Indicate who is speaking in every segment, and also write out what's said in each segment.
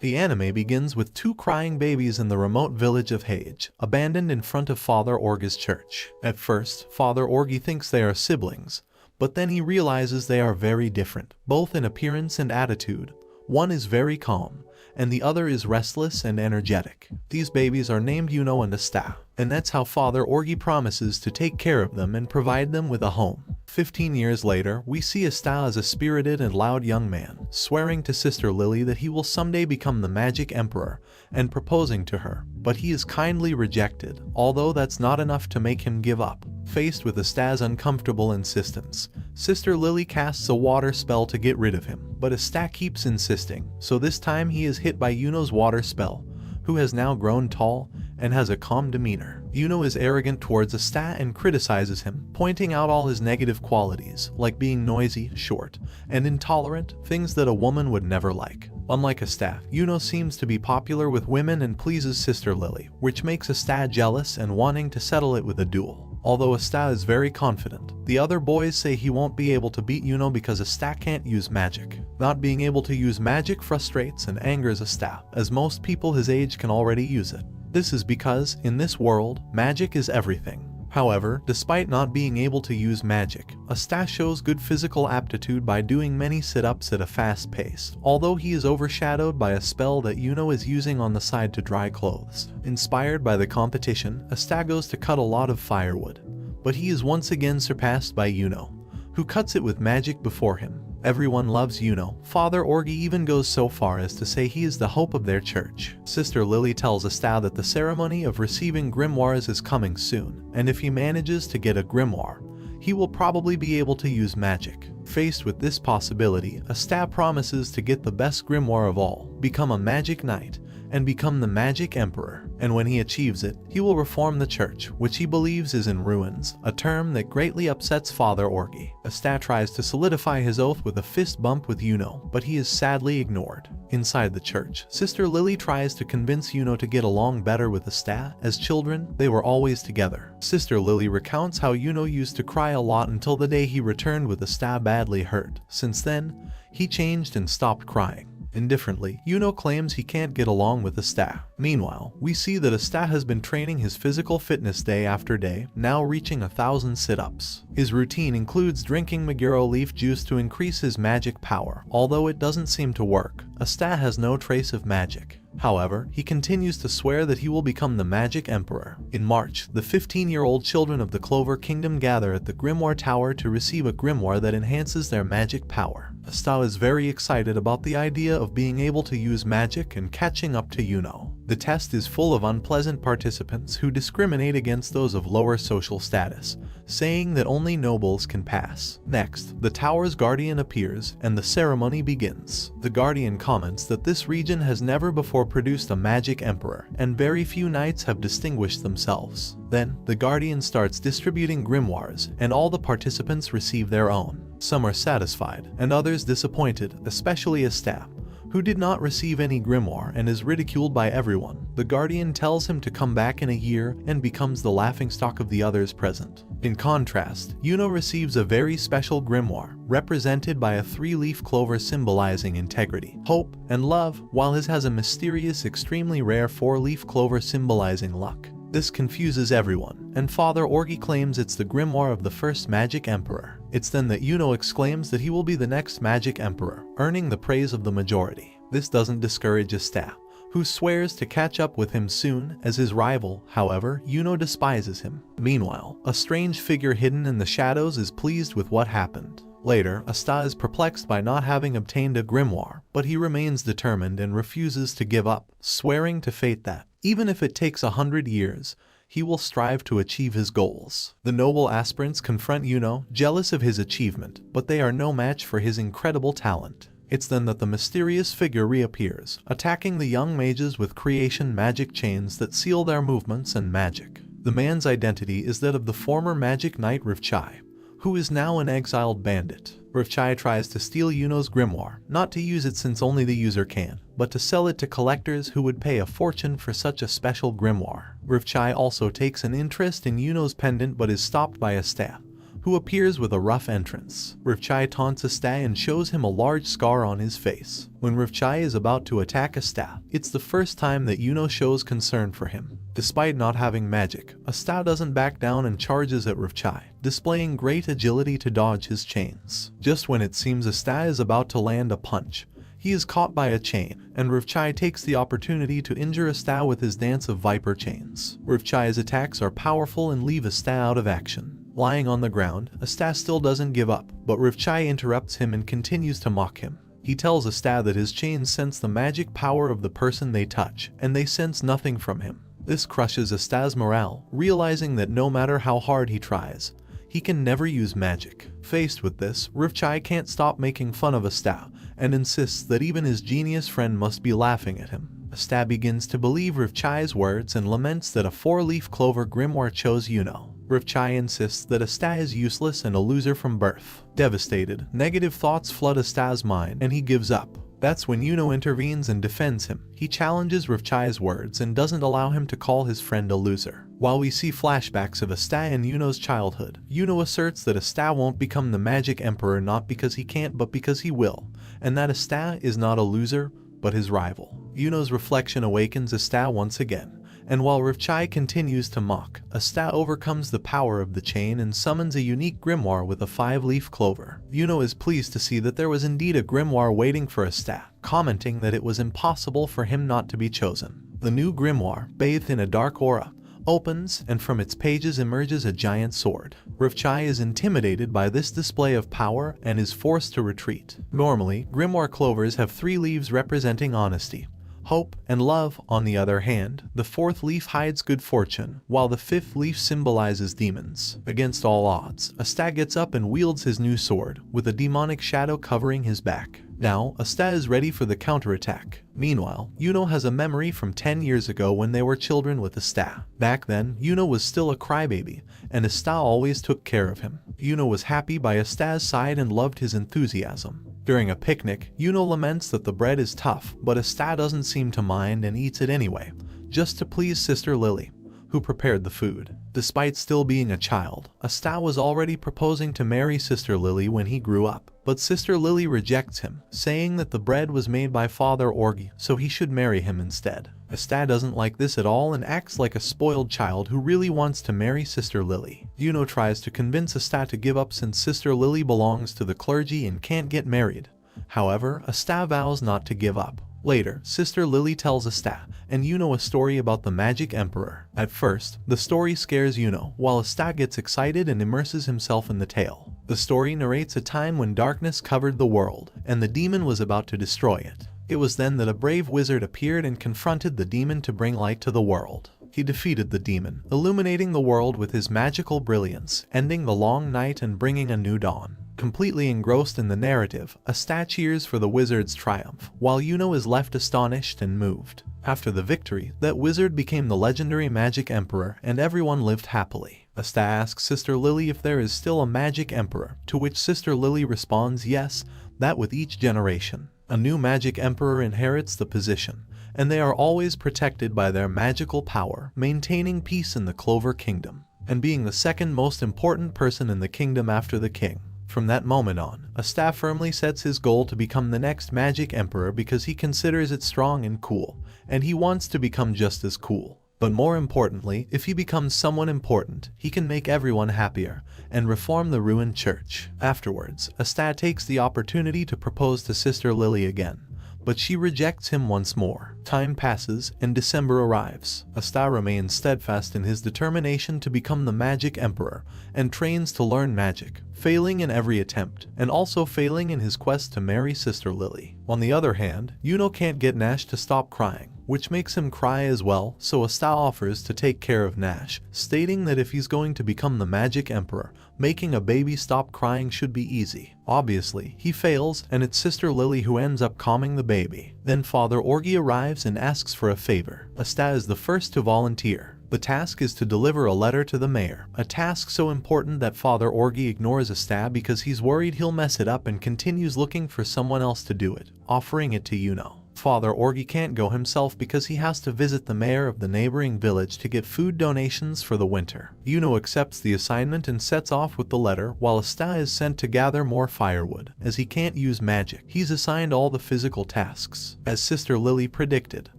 Speaker 1: The anime begins with two crying babies in the remote village of Hage, abandoned in front of Father Orgi's church. At first, Father Orgi thinks they are siblings, but then he realizes they are very different, both in appearance and attitude. One is very calm, and the other is restless and energetic. These babies are named Yuno and Asta, and that's how Father Orgi promises to take care of them and provide them with a home. 15 years later, we see Asta as a spirited and loud young man, swearing to Sister Lily that he will someday become the Magic Emperor, and proposing to her, but he is kindly rejected, although that's not enough to make him give up. Faced with Asta's uncomfortable insistence, Sister Lily casts a water spell to get rid of him, but Asta keeps insisting, so this time he is hit by Yuno's water spell, who has now grown tall and has a calm demeanor. Yuno is arrogant towards Asta and criticizes him, pointing out all his negative qualities, like being noisy, short, and intolerant, things that a woman would never like. Unlike Asta, Yuno seems to be popular with women and pleases Sister Lily, which makes Asta jealous and wanting to settle it with a duel. Although Asta is very confident, the other boys say he won't be able to beat Yuno because Asta can't use magic. Not being able to use magic frustrates and angers Asta, as most people his age can already use it. This is because, in this world, magic is everything. However, despite not being able to use magic, Asta shows good physical aptitude by doing many sit-ups at a fast pace, although he is overshadowed by a spell that Yuno is using on the side to dry clothes. Inspired by the competition, Asta goes to cut a lot of firewood, but he is once again surpassed by Yuno, who cuts it with magic before him. Everyone loves Yuno. Father Orgi even goes so far as to say he is the hope of their church. Sister Lily tells Asta that the ceremony of receiving grimoires is coming soon, and if he manages to get a grimoire, he will probably be able to use magic. Faced with this possibility, Asta promises to get the best grimoire of all, become a magic knight, and become the Magic Emperor, and when he achieves it, he will reform the church, which he believes is in ruins, a term that greatly upsets Father Orgi. Asta tries to solidify his oath with a fist bump with Yuno, but he is sadly ignored. Inside the church, Sister Lily tries to convince Yuno to get along better with Asta. As children, they were always together. Sister Lily recounts how Yuno used to cry a lot until the day he returned with Asta badly hurt. Since then, he changed and stopped crying. Indifferently, Yuno claims he can't get along with Asta. Meanwhile, we see that Asta has been training his physical fitness day after day, now reaching 1,000 sit-ups. His routine includes drinking Maguro leaf juice to increase his magic power, although it doesn't seem to work. Asta has no trace of magic. However, he continues to swear that he will become the Magic Emperor. In March, the 15-year-old children of the Clover Kingdom gather at the Grimoire Tower to receive a grimoire that enhances their magic power. Asta is very excited about the idea of being able to use magic and catching up to Yuno. The test is full of unpleasant participants who discriminate against those of lower social status, saying that only nobles can pass. Next, the tower's guardian appears, and the ceremony begins. The guardian comments that this region has never before produced a magic emperor, and very few knights have distinguished themselves. Then, the guardian starts distributing grimoires, and all the participants receive their own. Some are satisfied, and others disappointed, especially Asta, who did not receive any grimoire and is ridiculed by everyone. The guardian tells him to come back in a year and becomes the laughingstock of the others present. In contrast, Yuno receives a very special grimoire, represented by a 3-leaf clover symbolizing integrity, hope, and love, while his has a mysterious, extremely rare 4-leaf clover symbolizing luck. This confuses everyone, and Father Orgi claims it's the grimoire of the first Magic Emperor. It's then that Yuno exclaims that he will be the next Magic Emperor, earning the praise of the majority. This doesn't discourage Asta, who swears to catch up with him soon. As his rival, however, Yuno despises him. Meanwhile, a strange figure hidden in the shadows is pleased with what happened. Later, Asta is perplexed by not having obtained a grimoire, but he remains determined and refuses to give up, swearing to fate that, even if it takes 100 years, he will strive to achieve his goals. The noble aspirants confront Yuno, jealous of his achievement, but they are no match for his incredible talent. It's then that the mysterious figure reappears, attacking the young mages with creation magic chains that seal their movements and magic. The man's identity is that of the former magic knight Rivchai, who is now an exiled bandit. Rivchai tries to steal Yuno's grimoire, not to use it since only the user can, but to sell it to collectors who would pay a fortune for such a special grimoire. Rivchai also takes an interest in Yuno's pendant but is stopped by Asta, who appears with a rough entrance. Rivchai taunts Asta and shows him a large scar on his face. When Rivchai is about to attack Asta, it's the first time that Yuno shows concern for him. Despite not having magic, Asta doesn't back down and charges at Rivchai, displaying great agility to dodge his chains. Just when it seems Asta is about to land a punch, he is caught by a chain, and Rivchai takes the opportunity to injure Asta with his dance of viper chains. Rivchai's attacks are powerful and leave Asta out of action. Lying on the ground, Asta still doesn't give up, but Rivchai interrupts him and continues to mock him. He tells Asta that his chains sense the magic power of the person they touch, and they sense nothing from him. This crushes Asta's morale, realizing that no matter how hard he tries, he can never use magic. Faced with this, Rivchai can't stop making fun of Asta, and insists that even his genius friend must be laughing at him. Asta begins to believe Rivchai's words and laments that a 4-leaf clover grimoire chose Yuno. Rivchai insists that Asta is useless and a loser from birth. Devastated, negative thoughts flood Asta's mind, and he gives up. That's when Yuno intervenes and defends him. He challenges Rivchai's words and doesn't allow him to call his friend a loser. While we see flashbacks of Asta and Yuno's childhood, Yuno asserts that Asta won't become the Magic Emperor not because he can't but because he will, and that Asta is not a loser, but his rival. Yuno's reflection awakens Asta once again, and while Rivchai continues to mock, Asta overcomes the power of the chain and summons a unique grimoire with a 5-leaf clover. Yuno is pleased to see that there was indeed a grimoire waiting for Asta, commenting that it was impossible for him not to be chosen. The new grimoire, bathed in a dark aura, opens, and from its pages emerges a giant sword. Rivchai is intimidated by this display of power and is forced to retreat. Normally, grimoire clovers have 3 leaves representing honesty, hope, and love. On the other hand, the 4th leaf hides good fortune, while the 5th leaf symbolizes demons. Against all odds, Asta gets up and wields his new sword, with a demonic shadow covering his back. Now, Asta is ready for the counterattack. Meanwhile, Yuno has a memory from 10 years ago when they were children with Asta. Back then, Yuno was still a crybaby, and Asta always took care of him. Yuno was happy by Asta's side and loved his enthusiasm. During a picnic, Yuno laments that the bread is tough, but Asta doesn't seem to mind and eats it anyway, just to please Sister Lily, who prepared the food. Despite still being a child, Asta was already proposing to marry Sister Lily when he grew up, but Sister Lily rejects him, saying that the bread was made by Father Orgi, so he should marry him instead. Asta doesn't like this at all and acts like a spoiled child who really wants to marry Sister Lily. Yuno tries to convince Asta to give up since Sister Lily belongs to the clergy and can't get married. However, Asta vows not to give up. Later, Sister Lily tells Asta and Yuno a story about the Magic Emperor. At first, the story scares Yuno, while Asta gets excited and immerses himself in the tale. The story narrates a time when darkness covered the world, and the demon was about to destroy it. It was then that a brave wizard appeared and confronted the demon to bring light to the world. He defeated the demon, illuminating the world with his magical brilliance, ending the long night and bringing a new dawn. Completely engrossed in the narrative, Asta cheers for the wizard's triumph, while Yuno is left astonished and moved. After the victory, that wizard became the legendary Magic Emperor, and everyone lived happily. Asta asks Sister Lily if there is still a Magic Emperor, to which Sister Lily responds yes, that with each generation, a new Magic Emperor inherits the position, and they are always protected by their magical power, maintaining peace in the Clover Kingdom, and being the second most important person in the kingdom after the king. From that moment on, Asta firmly sets his goal to become the next Magic Emperor because he considers it strong and cool, and he wants to become just as cool. But more importantly, if he becomes someone important, he can make everyone happier and reform the ruined church. Afterwards, Asta takes the opportunity to propose to Sister Lily again, but she rejects him once more. Time passes, and December arrives. Asta remains steadfast in his determination to become the Magic Emperor, and trains to learn magic, failing in every attempt, and also failing in his quest to marry Sister Lily. On the other hand, Yuno can't get Nash to stop crying, which makes him cry as well, so Asta offers to take care of Nash, stating that if he's going to become the Magic Emperor, making a baby stop crying should be easy. Obviously, he fails, and it's Sister Lily who ends up calming the baby. Then Father Orgi arrives and asks for a favor. Asta is the first to volunteer. The task is to deliver a letter to the mayor, a task so important that Father Orgi ignores Asta because he's worried he'll mess it up and continues looking for someone else to do it, offering it to Yuno. Father Orgy can't go himself because he has to visit the mayor of the neighboring village to get food donations for the winter. Yuno accepts the assignment and sets off with the letter, while Asta is sent to gather more firewood. As he can't use magic, he's assigned all the physical tasks. As Sister Lily predicted,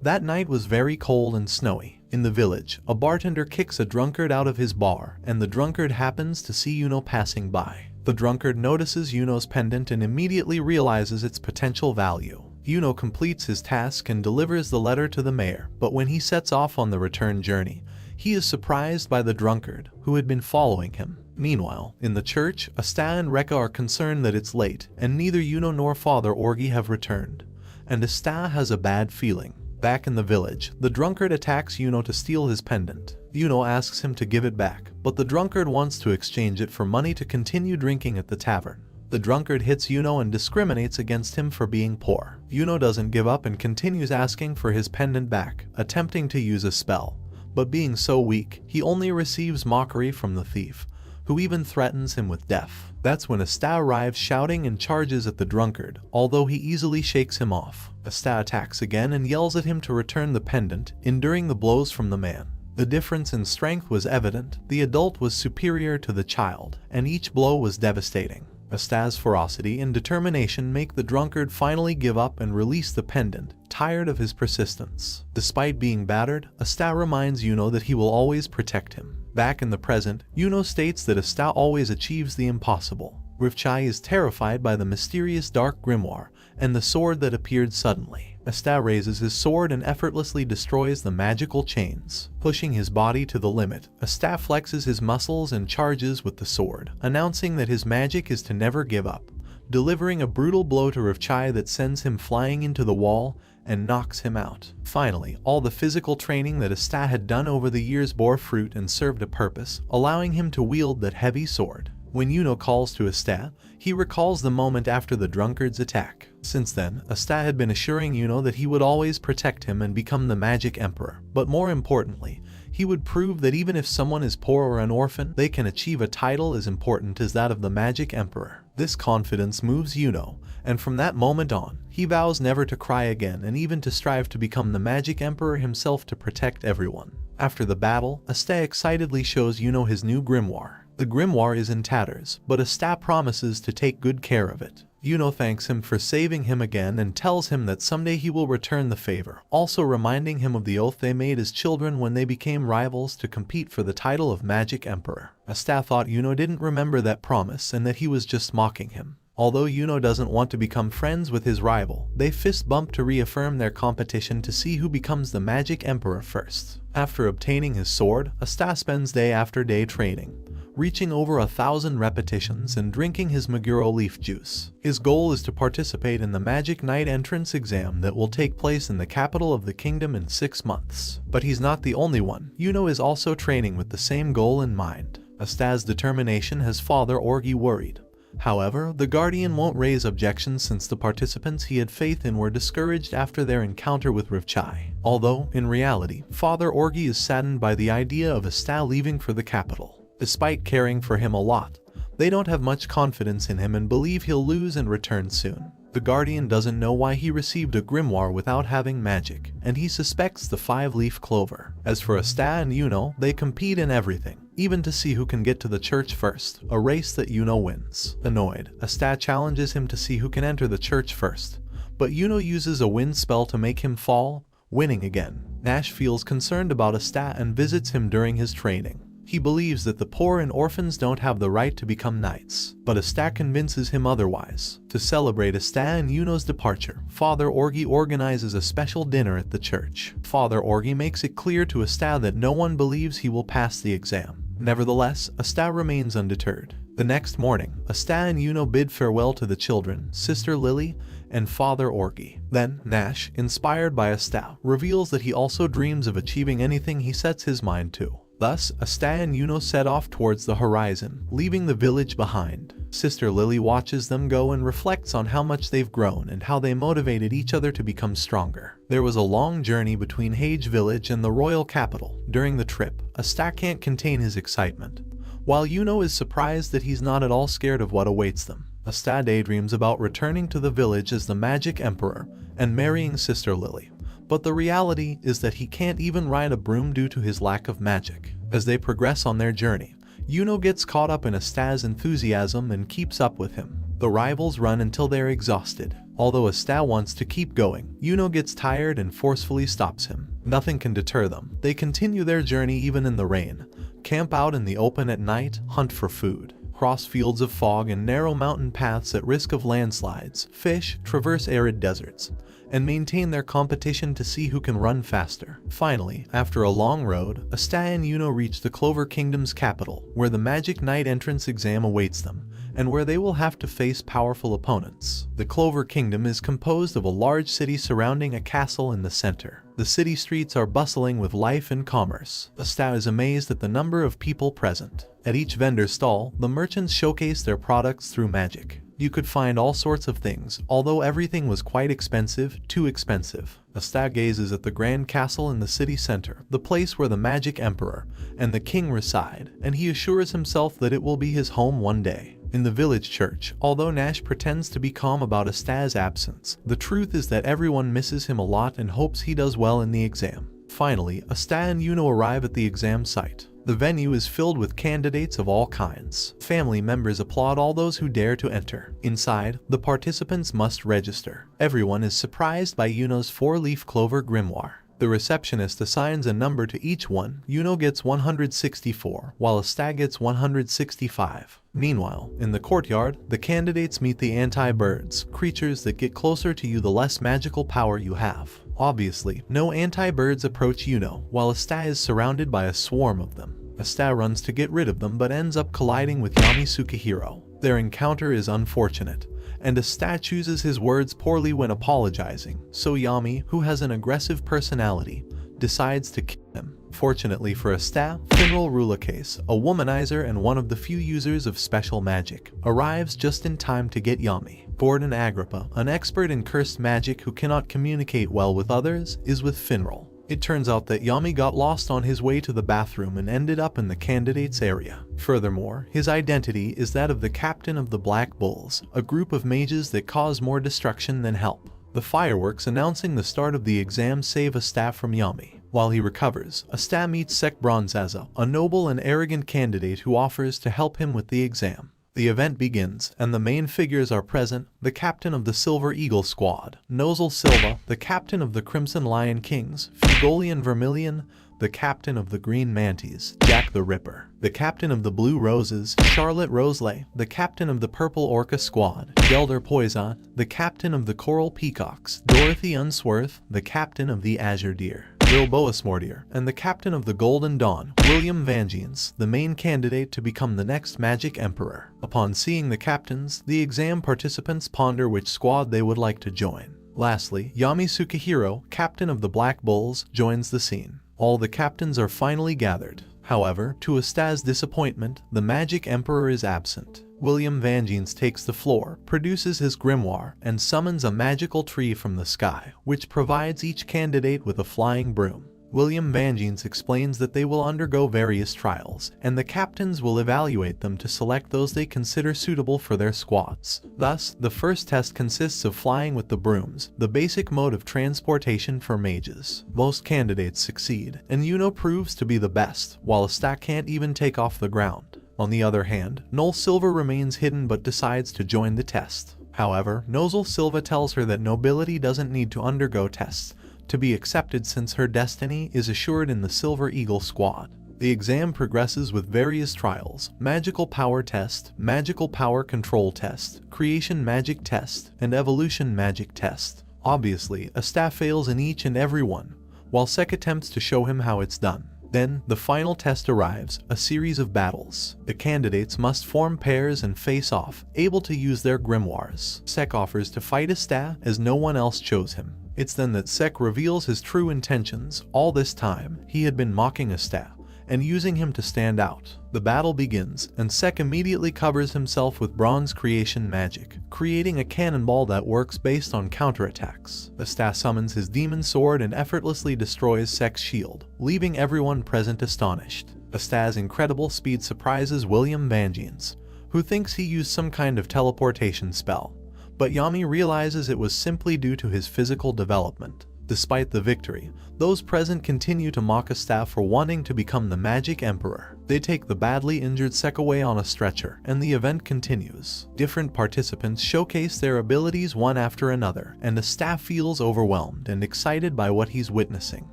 Speaker 1: that night was very cold and snowy. In the village, a bartender kicks a drunkard out of his bar, and the drunkard happens to see Yuno passing by. The drunkard notices Yuno's pendant and immediately realizes its potential value. Yuno completes his task and delivers the letter to the mayor, but when he sets off on the return journey, he is surprised by the drunkard, who had been following him. Meanwhile, in the church, Asta and Rekka are concerned that it's late, and neither Yuno nor Father Orgy have returned. And Asta has a bad feeling. Back in the village, the drunkard attacks Yuno to steal his pendant. Yuno asks him to give it back, but the drunkard wants to exchange it for money to continue drinking at the tavern. The drunkard hits Yuno and discriminates against him for being poor. Yuno doesn't give up and continues asking for his pendant back, attempting to use a spell. But being so weak, he only receives mockery from the thief, who even threatens him with death. That's when Asta arrives shouting and charges at the drunkard, although he easily shakes him off. Asta attacks again and yells at him to return the pendant, enduring the blows from the man. The difference in strength was evident. The adult was superior to the child, and each blow was devastating. Asta's ferocity and determination make the drunkard finally give up and release the pendant, tired of his persistence. Despite being battered, Asta reminds Yuno that he will always protect him. Back in the present, Yuno states that Asta always achieves the impossible. Rivchai is terrified by the mysterious dark grimoire and the sword that appeared suddenly. Asta raises his sword and effortlessly destroys the magical chains. Pushing his body to the limit, Asta flexes his muscles and charges with the sword, announcing that his magic is to never give up, delivering a brutal blow to Rivchai that sends him flying into the wall and knocks him out. Finally, all the physical training that Asta had done over the years bore fruit and served a purpose, allowing him to wield that heavy sword. When Yuno calls to Asta, he recalls the moment after the drunkard's attack. Since then, Asta had been assuring Yuno that he would always protect him and become the Magic Emperor. But more importantly, he would prove that even if someone is poor or an orphan, they can achieve a title as important as that of the Magic Emperor. This confidence moves Yuno, and from that moment on, he vows never to cry again and even to strive to become the Magic Emperor himself to protect everyone. After the battle, Asta excitedly shows Yuno his new grimoire. The grimoire is in tatters, but Asta promises to take good care of it. Yuno thanks him for saving him again and tells him that someday he will return the favor, also reminding him of the oath they made as children when they became rivals to compete for the title of Magic Emperor. Asta thought Yuno didn't remember that promise and that he was just mocking him. Although Yuno doesn't want to become friends with his rival, they fist bump to reaffirm their competition to see who becomes the Magic Emperor first. After obtaining his sword, Asta spends day after day training, reaching over 1,000 repetitions and drinking his Meguro leaf juice. His goal is to participate in the Magic Knight entrance exam that will take place in the capital of the kingdom in 6 months. But he's not the only one. Yuno is also training with the same goal in mind. Asta's determination has Father Orgy worried. However, the Guardian won't raise objections since the participants he had faith in were discouraged after their encounter with Rivchai. Although, in reality, Father Orgy is saddened by the idea of Asta leaving for the capital. Despite caring for him a lot, they don't have much confidence in him and believe he'll lose and return soon. The Guardian doesn't know why he received a grimoire without having magic, and he suspects the 5-leaf clover. As for Asta and Yuno, they compete in everything, even to see who can get to the church first, a race that Yuno wins. Annoyed, Asta challenges him to see who can enter the church first, but Yuno uses a wind spell to make him fall, winning again. Nash feels concerned about Asta and visits him during his training. He believes that the poor and orphans don't have the right to become knights, but Asta convinces him otherwise. To celebrate Asta and Yuno's departure, Father Orgy organizes a special dinner at the church. Father Orgy makes it clear to Asta that no one believes he will pass the exam. Nevertheless, Asta remains undeterred. The next morning, Asta and Yuno bid farewell to the children, Sister Lily, and Father Orgy. Then, Nash, inspired by Asta, reveals that he also dreams of achieving anything he sets his mind to. Thus, Asta and Yuno set off towards the horizon, leaving the village behind. Sister Lily watches them go and reflects on how much they've grown and how they motivated each other to become stronger. There was a long journey between Hage Village and the royal capital. During the trip, Asta can't contain his excitement, while Yuno is surprised that he's not at all scared of what awaits them. Asta daydreams about returning to the village as the Magic Emperor and marrying Sister Lily. But the reality is that he can't even ride a broom due to his lack of magic. As they progress on their journey, Yuno gets caught up in Asta's enthusiasm and keeps up with him. The rivals run until they're exhausted. Although Asta wants to keep going, Yuno gets tired and forcefully stops him. Nothing can deter them. They continue their journey even in the rain, camp out in the open at night, hunt for food, cross fields of fog and narrow mountain paths at risk of landslides, fish, traverse arid deserts, and maintain their competition to see who can run faster. Finally, after a long road, Asta and Yuno reach the Clover Kingdom's capital, where the Magic Knight entrance exam awaits them, and where they will have to face powerful opponents. The Clover Kingdom is composed of a large city surrounding a castle in the center. The city streets are bustling with life and commerce. Asta is amazed at the number of people present. At each vendor stall, the merchants showcase their products through magic. You could find all sorts of things, although everything was quite expensive, too expensive. Asta gazes at the grand castle in the city center, the place where the Magic Emperor and the king reside, and he assures himself that it will be his home one day. In the village church, although Nash pretends to be calm about Asta's absence, the truth is that everyone misses him a lot and hopes he does well in the exam. Finally, Asta and Yuno arrive at the exam site. The venue is filled with candidates of all kinds. Family members applaud all those who dare to enter. Inside, the participants must register. Everyone is surprised by Yuno's 4-leaf clover grimoire. The receptionist assigns a number to each one. Yuno gets 164, while Asta gets 165. Meanwhile, in the courtyard, the candidates meet the anti-birds, creatures that get closer to you the less magical power you have. Obviously, no anti-birds approach Yuno, while Asta is surrounded by a swarm of them. Asta runs to get rid of them but ends up colliding with Yami Tsukihiro. Their encounter is unfortunate, and Asta chooses his words poorly when apologizing, so Yami, who has an aggressive personality, decides to kill him. Fortunately for Asta, Finral Rulacase, a womanizer and one of the few users of special magic, arrives just in time to get Yami. Gordon Agrippa, an expert in cursed magic who cannot communicate well with others, is with Finral. It turns out that Yami got lost on his way to the bathroom and ended up in the candidates area. Furthermore, his identity is that of the captain of the Black Bulls, a group of mages that cause more destruction than help. The fireworks announcing the start of the exam save Asta from Yami. While he recovers, Asta meets Sek Bronzaza, a noble and arrogant candidate who offers to help him with the exam. The event begins, and the main figures are present: the captain of the Silver Eagle Squad, Nozel Silva, the captain of the Crimson Lion Kings, Fugolian Vermilion, the captain of the Green Manties, Jack the Ripper, the captain of the Blue Roses, Charlotte Roselay, the captain of the Purple Orca Squad, Gelder Poison, the captain of the Coral Peacocks, Dorothy Unsworth, the captain of the Azure Deer, Will Boasmortier, and the captain of the Golden Dawn, William Vangeans, the main candidate to become the next Magic Emperor. Upon seeing the captains, the exam participants ponder which squad they would like to join. Lastly, Yami Tsukihiro, captain of the Black Bulls, joins the scene. All the captains are finally gathered. However, to Asta's disappointment, the Magic Emperor is absent. William Vangeans takes the floor, produces his grimoire, and summons a magical tree from the sky, which provides each candidate with a flying broom. William Vangeans explains that they will undergo various trials, and the captains will evaluate them to select those they consider suitable for their squads. Thus, the first test consists of flying with the brooms, the basic mode of transportation for mages. Most candidates succeed, and Yuno proves to be the best, while Asta can't even take off the ground. On the other hand, Noel Silva remains hidden but decides to join the test. However, Nozel Silva tells her that nobility doesn't need to undergo tests to be accepted, since her destiny is assured in the Silver Eagle Squad. The exam progresses with various trials: magical power test, magical power control test, creation magic test, and evolution magic test. Obviously, Asta fails in each and every one, while Sek attempts to show him how it's done. Then, the final test arrives, a series of battles. The candidates must form pairs and face off, able to use their grimoires. Sek offers to fight Asta, as no one else chose him. It's then that Sek reveals his true intentions. All this time, he had been mocking Asta and using him to stand out. The battle begins, and Sek immediately covers himself with bronze creation magic, creating a cannonball that works based on counterattacks. Asta summons his demon sword and effortlessly destroys Sek's shield, leaving everyone present astonished. Asta's incredible speed surprises William Vangeans, who thinks he used some kind of teleportation spell. but Yami realizes it was simply due to his physical development. Despite the victory, those present continue to mock Asta for wanting to become the Magic Emperor. They take the badly injured Sek away on a stretcher, and the event continues. Different participants showcase their abilities one after another, and Asta feels overwhelmed and excited by what he's witnessing.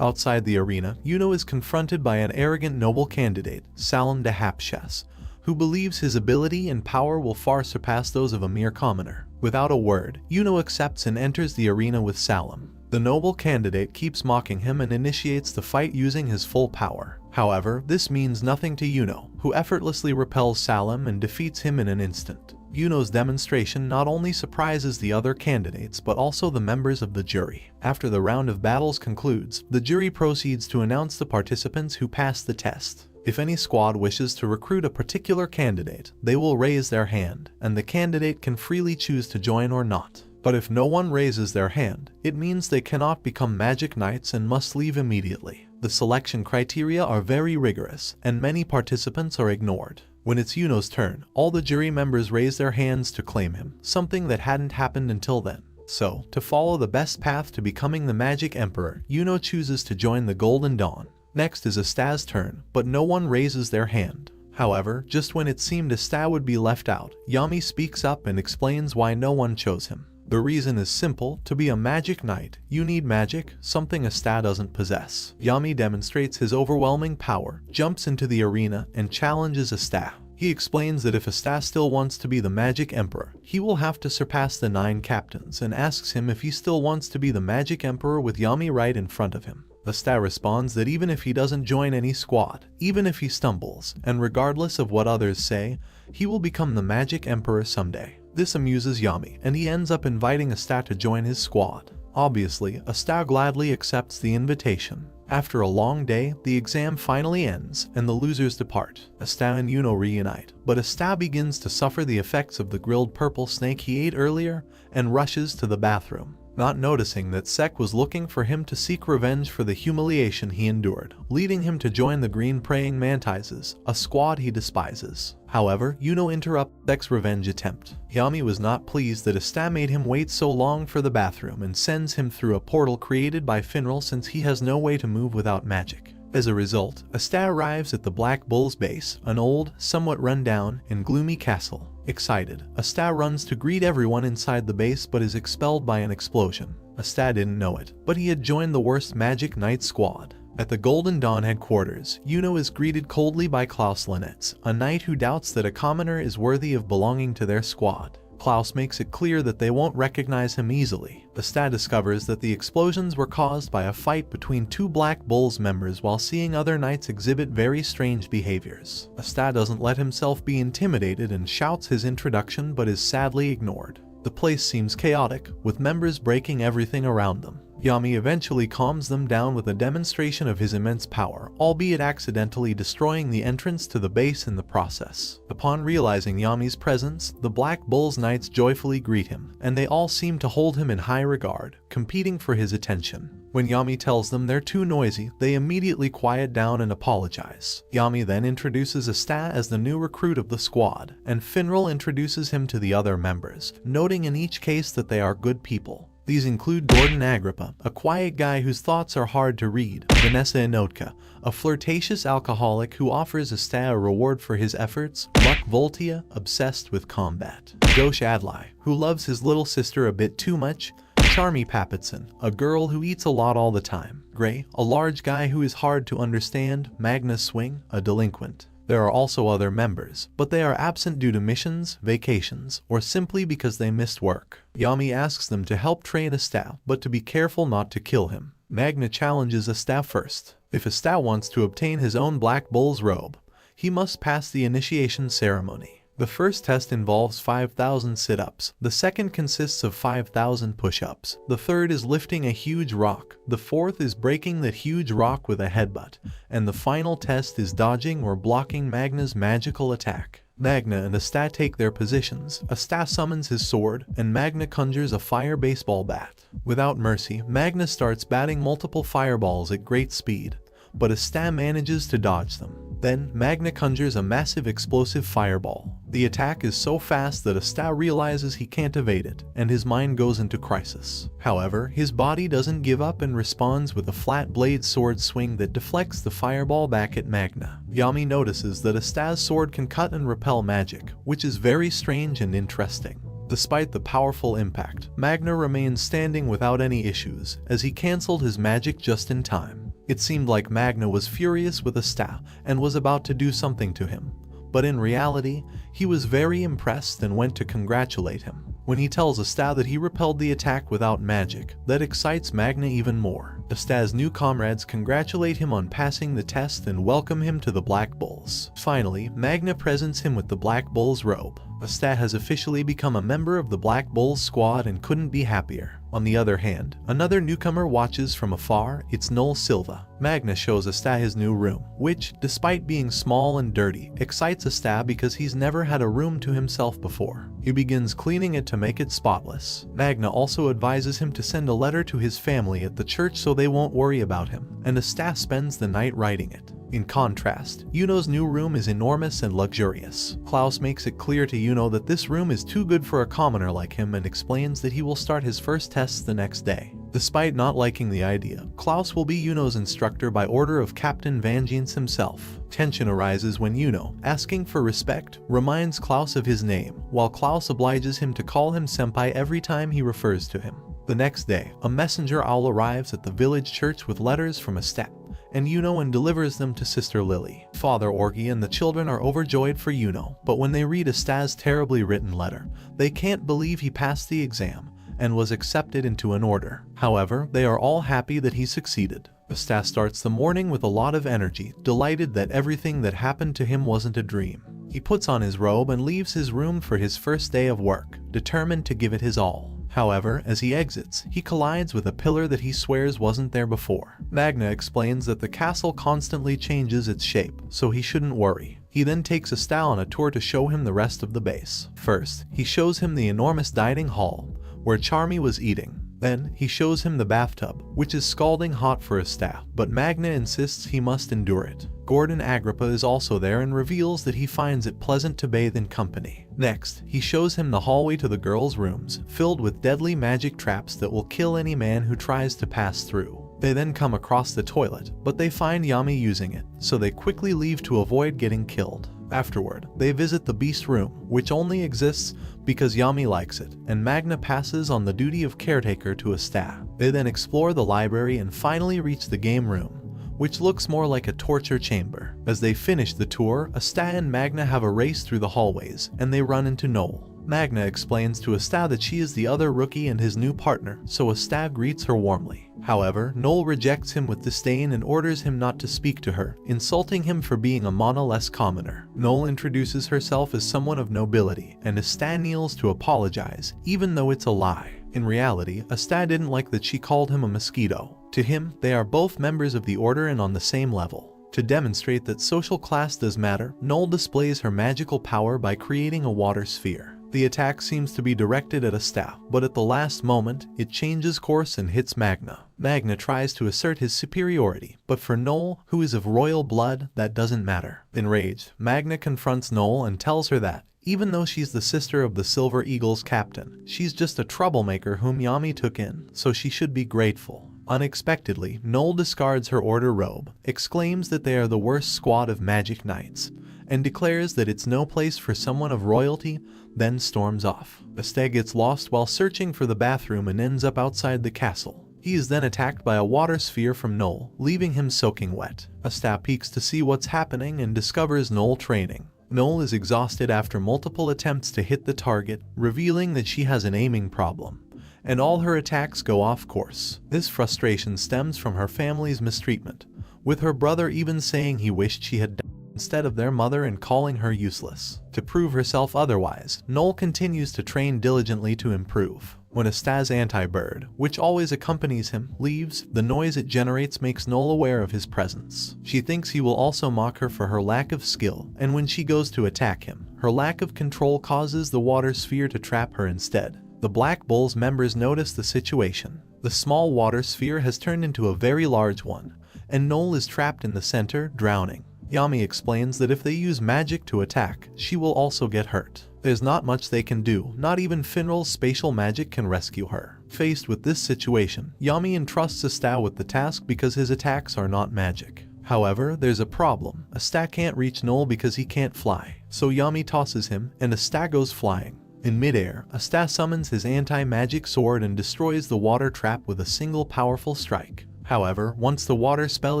Speaker 1: Outside the arena, Yuno is confronted by an arrogant noble candidate, Salam Dahapshas, who believes his ability and power will far surpass those of a mere commoner. Without a word, Yuno accepts and enters the arena with Salam. The noble candidate keeps mocking him and initiates the fight using his full power. However, this means nothing to Yuno, who effortlessly repels Salam and defeats him in an instant. Yuno's demonstration not only surprises the other candidates but also the members of the jury. After the round of battles concludes, the jury proceeds to announce the participants who passed the test. If any squad wishes to recruit a particular candidate, they will raise their hand, and the candidate can freely choose to join or not. But if no one raises their hand, it means they cannot become Magic Knights and must leave immediately. The selection criteria are very rigorous, and many participants are ignored. When it's Yuno's turn, all the jury members raise their hands to claim him, something that hadn't happened until then. So, to follow the best path to becoming the Magic Emperor, Yuno chooses to join the Golden Dawn. Next is Asta's turn, but no one raises their hand. However, just when it seemed Asta would be left out, Yami speaks up and explains why no one chose him. The reason is simple: to be a Magic Knight, you need magic, something Asta doesn't possess. Yami demonstrates his overwhelming power, jumps into the arena, and challenges Asta. He explains that if Asta still wants to be the Magic Emperor, he will have to surpass the 9 captains, and asks him if he still wants to be the Magic Emperor with Yami right in front of him. Asta responds that even if he doesn't join any squad, even if he stumbles, and regardless of what others say, he will become the Magic Emperor someday. This amuses Yami, and he ends up inviting Asta to join his squad. Obviously, Asta gladly accepts the invitation. After a long day, the exam finally ends, and the losers depart. Asta and Yuno reunite, but Asta begins to suffer the effects of the grilled purple snake he ate earlier, and rushes to the bathroom, not noticing that Sek was looking for him to seek revenge for the humiliation he endured, leading him to join the Green Praying Mantises, a squad he despises. However, Yuno interrupts Sek's revenge attempt. Yami was not pleased that Asta made him wait so long for the bathroom and sends him through a portal created by Finral since he has no way to move without magic. As a result, Asta arrives at the Black Bull's base, an old, somewhat run-down, and gloomy castle. Excited, Asta runs to greet everyone inside the base but is expelled by an explosion. Asta didn't know it, but he had joined the worst Magic Knight squad. At the Golden Dawn headquarters, Yuno is greeted coldly by Klaus Linetz, a knight who doubts that a commoner is worthy of belonging to their squad. Klaus makes it clear that they won't recognize him easily. Asta discovers that the explosions were caused by a fight between 2 Black Bulls members while seeing other knights exhibit very strange behaviors. Asta doesn't let himself be intimidated and shouts his introduction but is sadly ignored. The place seems chaotic, with members breaking everything around them. Yami eventually calms them down with a demonstration of his immense power, albeit accidentally destroying the entrance to the base in the process. Upon realizing Yami's presence, the Black Bull's knights joyfully greet him, and they all seem to hold him in high regard, competing for his attention. When Yami tells them they're too noisy, they immediately quiet down and apologize. Yami then introduces Asta as the new recruit of the squad, and Finral introduces him to the other members, noting in each case that they are good people. These include Gordon Agrippa, a quiet guy whose thoughts are hard to read, Vanessa Inotka, a flirtatious alcoholic who offers Asta a reward for his efforts, Luck Voltia, obsessed with combat, Josh Adlai, who loves his little sister a bit too much, Charmy Papitson, a girl who eats a lot all the time, Gray, a large guy who is hard to understand, Magnus Swing, a delinquent. There are also other members, but they are absent due to missions, vacations, or simply because they missed work. Yami asks them to help train Asta, but to be careful not to kill him. Magna challenges Asta first. If Asta wants to obtain his own Black Bull's robe, he must pass the initiation ceremony. The first test involves 5,000 sit-ups, the second consists of 5,000 push-ups, the third is lifting a huge rock, the fourth is breaking that huge rock with a headbutt, and the final test is dodging or blocking Magna's magical attack. Magna and Asta take their positions, Asta summons his sword, and Magna conjures a fire baseball bat. Without mercy, Magna starts batting multiple fireballs at great speed, but Asta manages to dodge them. Then, Magna conjures a massive explosive fireball. The attack is so fast that Asta realizes he can't evade it, and his mind goes into crisis. However, his body doesn't give up and responds with a flat blade sword swing that deflects the fireball back at Magna. Yami notices that Asta's sword can cut and repel magic, which is very strange and interesting. Despite the powerful impact, Magna remains standing without any issues, as he cancelled his magic just in time. It seemed like Magna was furious with Asta and was about to do something to him. But in reality, he was very impressed and went to congratulate him. When he tells Asta that he repelled the attack without magic, that excites Magna even more. Asta's new comrades congratulate him on passing the test and welcome him to the Black Bulls. Finally, Magna presents him with the Black Bulls robe. Asta has officially become a member of the Black Bulls squad and couldn't be happier. On the other hand, another newcomer watches from afar. It's Noel Silva. Magna shows Asta his new room, which, despite being small and dirty, excites Asta because he's never had a room to himself before. He begins cleaning it to make it spotless. Magna also advises him to send a letter to his family at the church so they won't worry about him, and Asta spends the night writing it. In contrast, Yuno's new room is enormous and luxurious. Klaus makes it clear to Yuno that this room is too good for a commoner like him and explains that he will start his first tests the next day. Despite not liking the idea, Klaus will be Yuno's instructor by order of Captain Vangeance himself. Tension arises when Yuno, asking for respect, reminds Klaus of his name, while Klaus obliges him to call him senpai every time he refers to him. The next day, a messenger owl arrives at the village church with letters from Asta and Yuno and delivers them to Sister Lily. Father Orgy and the children are overjoyed for Yuno, but when they read Asta's terribly written letter, they can't believe he passed the exam and was accepted into an order. However, they are all happy that he succeeded. Asta starts the morning with a lot of energy, delighted that everything that happened to him wasn't a dream. He puts on his robe and leaves his room for his first day of work, determined to give it his all. However, as he exits, he collides with a pillar that he swears wasn't there before. Magna explains that the castle constantly changes its shape, so he shouldn't worry. He then takes Asta on a tour to show him the rest of the base. First, he shows him the enormous dining hall, where Charmy was eating. Then, he shows him the bathtub, which is scalding hot for Asta, but Magna insists he must endure it. Gordon Agrippa is also there and reveals that he finds it pleasant to bathe in company. Next, he shows him the hallway to the girls' rooms, filled with deadly magic traps that will kill any man who tries to pass through. They then come across the toilet, but they find Yami using it, so they quickly leave to avoid getting killed. Afterward, they visit the beast room, which only exists because Yami likes it, and Magna passes on the duty of caretaker to Asta. They then explore the library and finally reach the game room, which looks more like a torture chamber. As they finish the tour, Asta and Magna have a race through the hallways, and they run into Noel. Magna explains to Asta that she is the other rookie and his new partner, so Asta greets her warmly. However, Noel rejects him with disdain and orders him not to speak to her, insulting him for being a monoless commoner. Noel introduces herself as someone of nobility, and Asta kneels to apologize, even though it's a lie. In reality, Asta didn't like that she called him a mosquito. To him, they are both members of the order and on the same level. To demonstrate that social class does matter, Noel displays her magical power by creating a water sphere. The attack seems to be directed at Asta, but at the last moment, it changes course and hits Magna. Magna tries to assert his superiority, but for Noel, who is of royal blood, that doesn't matter. Enraged, Magna confronts Noel and tells her that, even though she's the sister of the Silver Eagle's captain, she's just a troublemaker whom Yami took in, so she should be grateful. Unexpectedly, Noel discards her order robe, exclaims that they are the worst squad of magic knights, and declares that it's no place for someone of royalty, then storms off. Asta gets lost while searching for the bathroom and ends up outside the castle. He is then attacked by a water sphere from Noel, leaving him soaking wet. Asta peeks to see what's happening and discovers Noel training. Noel is exhausted after multiple attempts to hit the target, revealing that she has an aiming problem, and all her attacks go off course. This frustration stems from her family's mistreatment, with her brother even saying he wished she had died instead of their mother and calling her useless. To prove herself otherwise, Noel continues to train diligently to improve. When Asta's anti-bird, which always accompanies him, leaves, the noise it generates makes Noel aware of his presence. She thinks he will also mock her for her lack of skill, and when she goes to attack him, her lack of control causes the water sphere to trap her instead. The Black Bulls members notice the situation. The small water sphere has turned into a very large one, and Noel is trapped in the center, drowning. Yami explains that if they use magic to attack, she will also get hurt. There's not much they can do, not even Finral's spatial magic can rescue her. Faced with this situation, Yami entrusts Asta with the task because his attacks are not magic. However, there's a problem. Asta can't reach Noel because he can't fly, so Yami tosses him, and Asta goes flying. In midair, Asta summons his anti-magic sword and destroys the water trap with a single powerful strike. However, once the water spell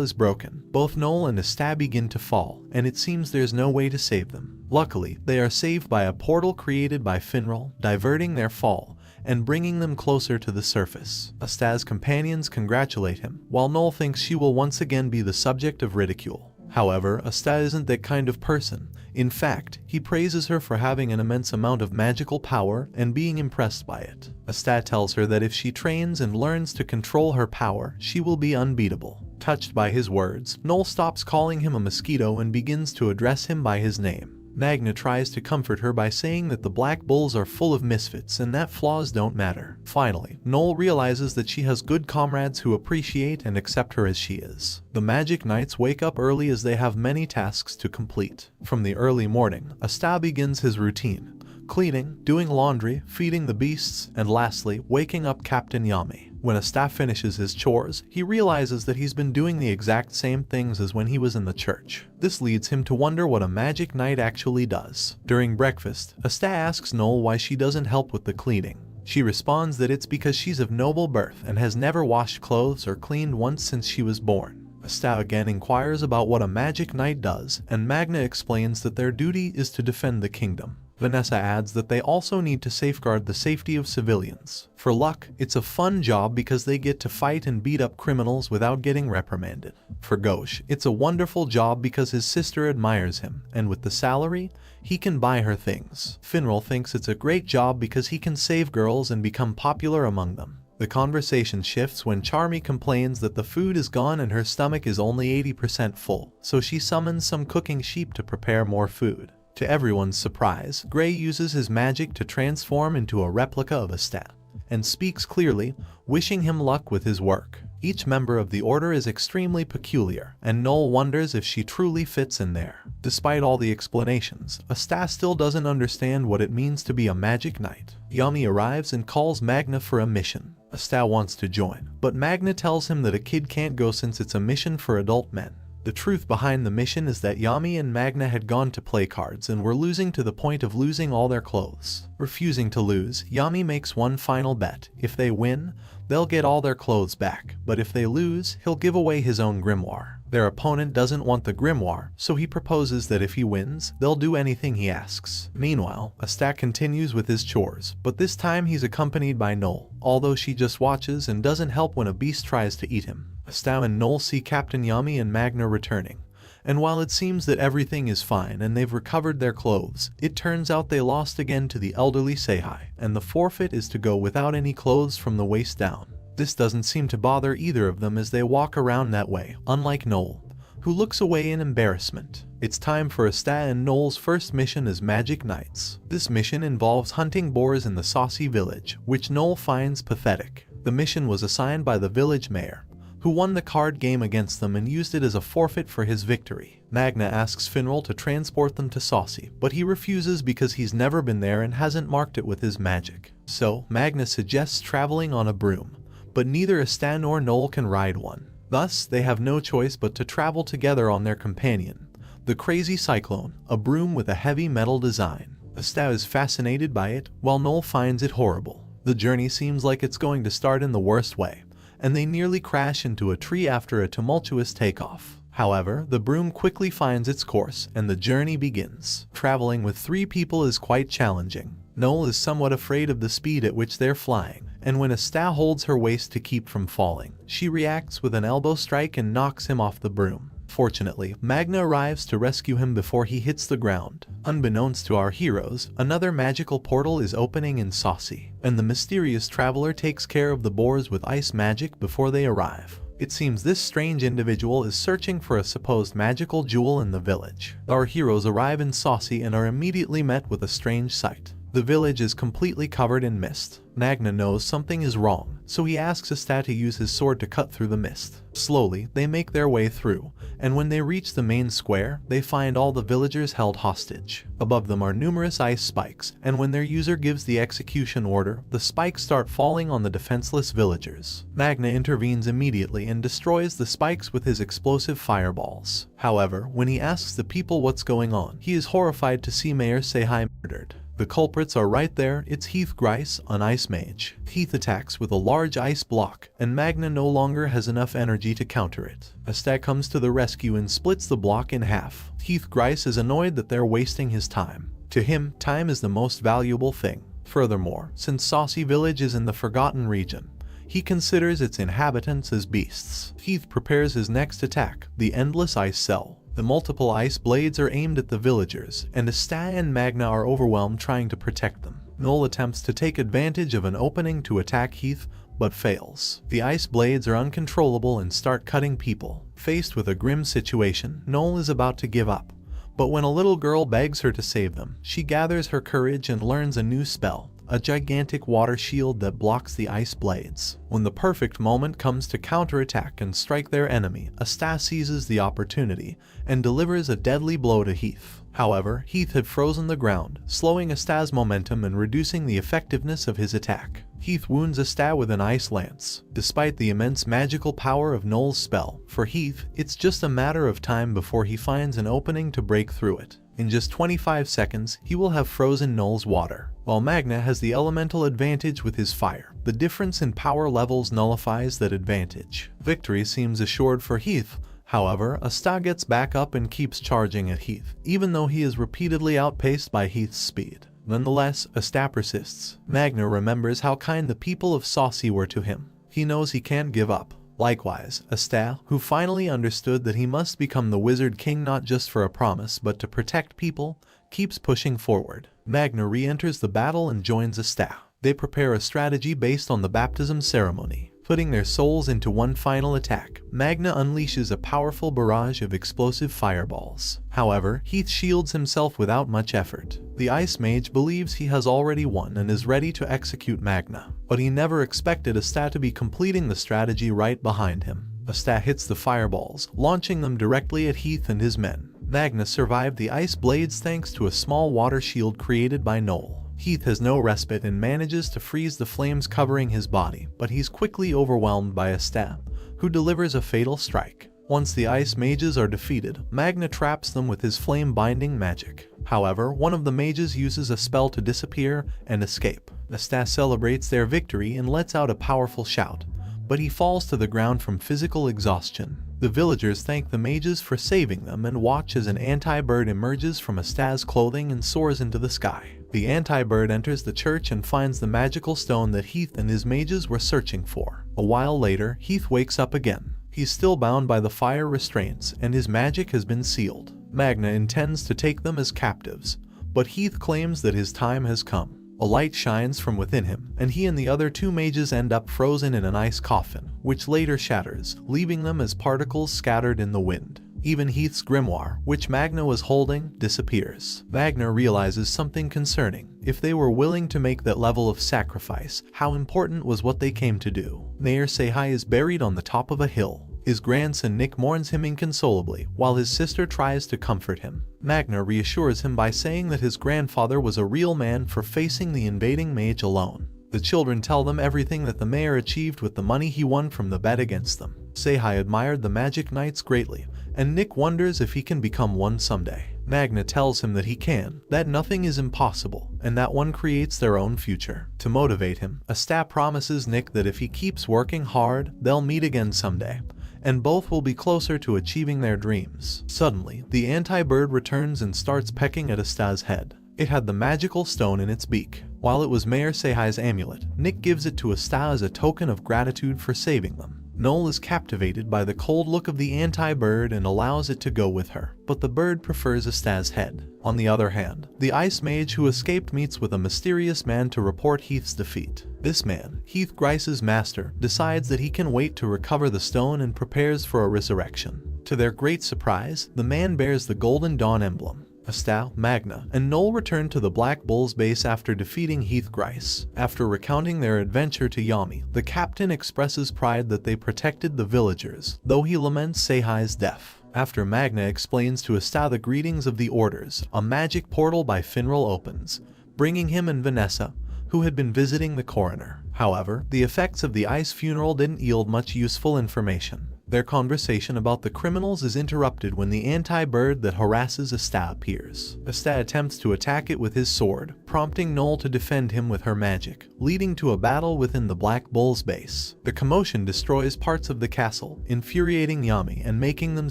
Speaker 1: is broken, both Noel and Asta begin to fall, and it seems there's no way to save them. Luckily, they are saved by a portal created by Finral, diverting their fall and bringing them closer to the surface. Asta's companions congratulate him, while Noel thinks she will once again be the subject of ridicule. However, Asta isn't that kind of person. In fact, he praises her for having an immense amount of magical power and being impressed by it. Asta tells her that if she trains and learns to control her power, she will be unbeatable. Touched by his words, Noel stops calling him a mosquito and begins to address him by his name. Magna tries to comfort her by saying that the Black Bulls are full of misfits and that flaws don't matter. Finally, Noel realizes that she has good comrades who appreciate and accept her as she is. The Magic Knights wake up early as they have many tasks to complete. From the early morning, Asta begins his routine: cleaning, doing laundry, feeding the beasts, and lastly, waking up Captain Yami. When Asta finishes his chores, he realizes that he's been doing the exact same things as when he was in the church. This leads him to wonder what a Magic Knight actually does. During breakfast, Asta asks Noel why she doesn't help with the cleaning. She responds that it's because she's of noble birth and has never washed clothes or cleaned once since she was born. Asta again inquires about what a Magic Knight does, and Magna explains that their duty is to defend the kingdom. Vanessa adds that they also need to safeguard the safety of civilians. For Luck, it's a fun job because they get to fight and beat up criminals without getting reprimanded. For Gauche, it's a wonderful job because his sister admires him, and with the salary, he can buy her things. Finral thinks it's a great job because he can save girls and become popular among them. The conversation shifts when Charmy complains that the food is gone and her stomach is only 80% full, so she summons some cooking sheep to prepare more food. To everyone's surprise, Gray uses his magic to transform into a replica of Asta, and speaks clearly, wishing him luck with his work. Each member of the order is extremely peculiar, and Noel wonders if she truly fits in there. Despite all the explanations, Asta still doesn't understand what it means to be a Magic Knight. Yami arrives and calls Magna for a mission. Asta wants to join, but Magna tells him that a kid can't go since it's a mission for adult men. The truth behind the mission is that Yami and Magna had gone to play cards and were losing to the point of losing all their clothes. Refusing to lose, Yami makes one final bet. If they win, they'll get all their clothes back, but if they lose, he'll give away his own grimoire. Their opponent doesn't want the grimoire, so he proposes that if he wins, they'll do anything he asks. Meanwhile, Asta continues with his chores, but this time he's accompanied by Noel, although she just watches and doesn't help when a beast tries to eat him. Asta and Noel see Captain Yami and Magna returning, and while it seems that everything is fine and they've recovered their clothes, it turns out they lost again to the elderly Seihai, and the forfeit is to go without any clothes from the waist down. This doesn't seem to bother either of them as they walk around that way, unlike Noel, who looks away in embarrassment. It's time for Asta and Noel's first mission as Magic Knights. This mission involves hunting boars in the Saucy village, which Noel finds pathetic. The mission was assigned by the village mayor, who won the card game against them and used it as a forfeit for his victory. Magna asks Finral to transport them to Saucy, but he refuses because he's never been there and hasn't marked it with his magic. So, Magna suggests traveling on a broom, but neither Asta nor Noel can ride one. Thus, they have no choice but to travel together on their companion, the Crazy Cyclone, a broom with a heavy metal design. Asta is fascinated by it, while Noel finds it horrible. The journey seems like it's going to start in the worst way, and they nearly crash into a tree after a tumultuous takeoff. However, the broom quickly finds its course, and the journey begins. Traveling with 3 people is quite challenging. Noel is somewhat afraid of the speed at which they're flying, and when Asta holds her waist to keep from falling, she reacts with an elbow strike and knocks him off the broom. Fortunately, Magna arrives to rescue him before he hits the ground. Unbeknownst to our heroes, another magical portal is opening in Saucy, and the mysterious traveler takes care of the boars with ice magic before they arrive. It seems this strange individual is searching for a supposed magical jewel in the village. Our heroes arrive in Saucy and are immediately met with a strange sight. The village is completely covered in mist. Magna knows something is wrong, so he asks Asta to use his sword to cut through the mist. Slowly, they make their way through, and when they reach the main square, they find all the villagers held hostage. Above them are numerous ice spikes, and when their user gives the execution order, the spikes start falling on the defenseless villagers. Magna intervenes immediately and destroys the spikes with his explosive fireballs. However, when he asks the people what's going on, he is horrified to see Mayor Seihai murdered. The culprits are right there. It's Heath Grice, an ice mage. Heath attacks with a large ice block, and Magna no longer has enough energy to counter it. Asta comes to the rescue and splits the block in half. Heath Grice is annoyed that they're wasting his time. To him, time is the most valuable thing. Furthermore, since Saucy Village is in the Forgotten region, he considers its inhabitants as beasts. Heath prepares his next attack, the Endless Ice Cell. The multiple ice blades are aimed at the villagers, and Asta and Magna are overwhelmed trying to protect them. Noel attempts to take advantage of an opening to attack Heath, but fails. The ice blades are uncontrollable and start cutting people. Faced with a grim situation, Noel is about to give up. But when a little girl begs her to save them, she gathers her courage and learns a new spell, a gigantic water shield that blocks the ice blades. When the perfect moment comes to counterattack and strike their enemy, Asta seizes the opportunity and delivers a deadly blow to Heath. However, Heath had frozen the ground, slowing Asta's momentum and reducing the effectiveness of his attack. Heath wounds Asta with an ice lance. Despite the immense magical power of Noel's spell, for Heath, it's just a matter of time before he finds an opening to break through it. In just 25 seconds, he will have frozen Noel's water. While Magna has the elemental advantage with his fire, the difference in power levels nullifies that advantage. Victory seems assured for Heath. However, Asta gets back up and keeps charging at Heath, even though he is repeatedly outpaced by Heath's speed. Nonetheless, Asta persists. Magna remembers how kind the people of Saucy were to him. He knows he can't give up. Likewise, Asta, who finally understood that he must become the Wizard King not just for a promise but to protect people, keeps pushing forward. Magna re-enters the battle and joins Asta. They prepare a strategy based on the baptism ceremony. Putting their souls into one final attack, Magna unleashes a powerful barrage of explosive fireballs. However, Heath shields himself without much effort. The Ice Mage believes he has already won and is ready to execute Magna, but he never expected Asta to be completing the strategy right behind him. Asta hits the fireballs, launching them directly at Heath and his men. Magna survived the ice blades thanks to a small water shield created by Noel. Heath has no respite and manages to freeze the flames covering his body, but he's quickly overwhelmed by Asta, who delivers a fatal strike. Once the ice mages are defeated, Magna traps them with his flame-binding magic. However, one of the mages uses a spell to disappear and escape. Asta celebrates their victory and lets out a powerful shout, but he falls to the ground from physical exhaustion. The villagers thank the mages for saving them and watch as an anti-bird emerges from Asta's clothing and soars into the sky. The anti-bird enters the church and finds the magical stone that Heath and his mages were searching for. A while later, Heath wakes up again. He's still bound by the fire restraints, and his magic has been sealed. Magna intends to take them as captives, but Heath claims that his time has come. A light shines from within him, and he and the other two mages end up frozen in an ice coffin, which later shatters, leaving them as particles scattered in the wind. Even Heath's grimoire, which Magna was holding, disappears. Magna realizes something concerning. If they were willing to make that level of sacrifice, how important was what they came to do? Mayor Seihai is buried on the top of a hill. His grandson Nick mourns him inconsolably, while his sister tries to comfort him. Magna reassures him by saying that his grandfather was a real man for facing the invading mage alone. The children tell them everything that the mayor achieved with the money he won from the bet against them. Seihai admired the magic knights greatly, and Nick wonders if he can become one someday. Magna tells him that he can, that nothing is impossible, and that one creates their own future. To motivate him, Asta promises Nick that if he keeps working hard, they'll meet again someday, and both will be closer to achieving their dreams. Suddenly, the anti-bird returns and starts pecking at Asta's head. It had the magical stone in its beak. While it was Mayor Seihai's amulet, Nick gives it to Asta as a token of gratitude for saving them. Noel is captivated by the cold look of the anti-bird and allows it to go with her, but the bird prefers Asta's head. On the other hand, the ice mage who escaped meets with a mysterious man to report Heath's defeat. This man, Heath Grice's master, decides that he can wait to recover the stone and prepares for a resurrection. To their great surprise, the man bears the Golden Dawn emblem. Asta, Magna, and Noel return to the Black Bull's base after defeating Heath Grice. After recounting their adventure to Yami, the captain expresses pride that they protected the villagers, though he laments Seihai's death. After Magna explains to Asta the greetings of the orders, a magic portal by Finral opens, bringing him and Vanessa, who had been visiting the coroner. However, the effects of the ice funeral didn't yield much useful information. Their conversation about the criminals is interrupted when the anti-bird that harasses Asta appears. Asta attempts to attack it with his sword, prompting Noel to defend him with her magic, leading to a battle within the Black Bull's base. The commotion destroys parts of the castle, infuriating Yami and making them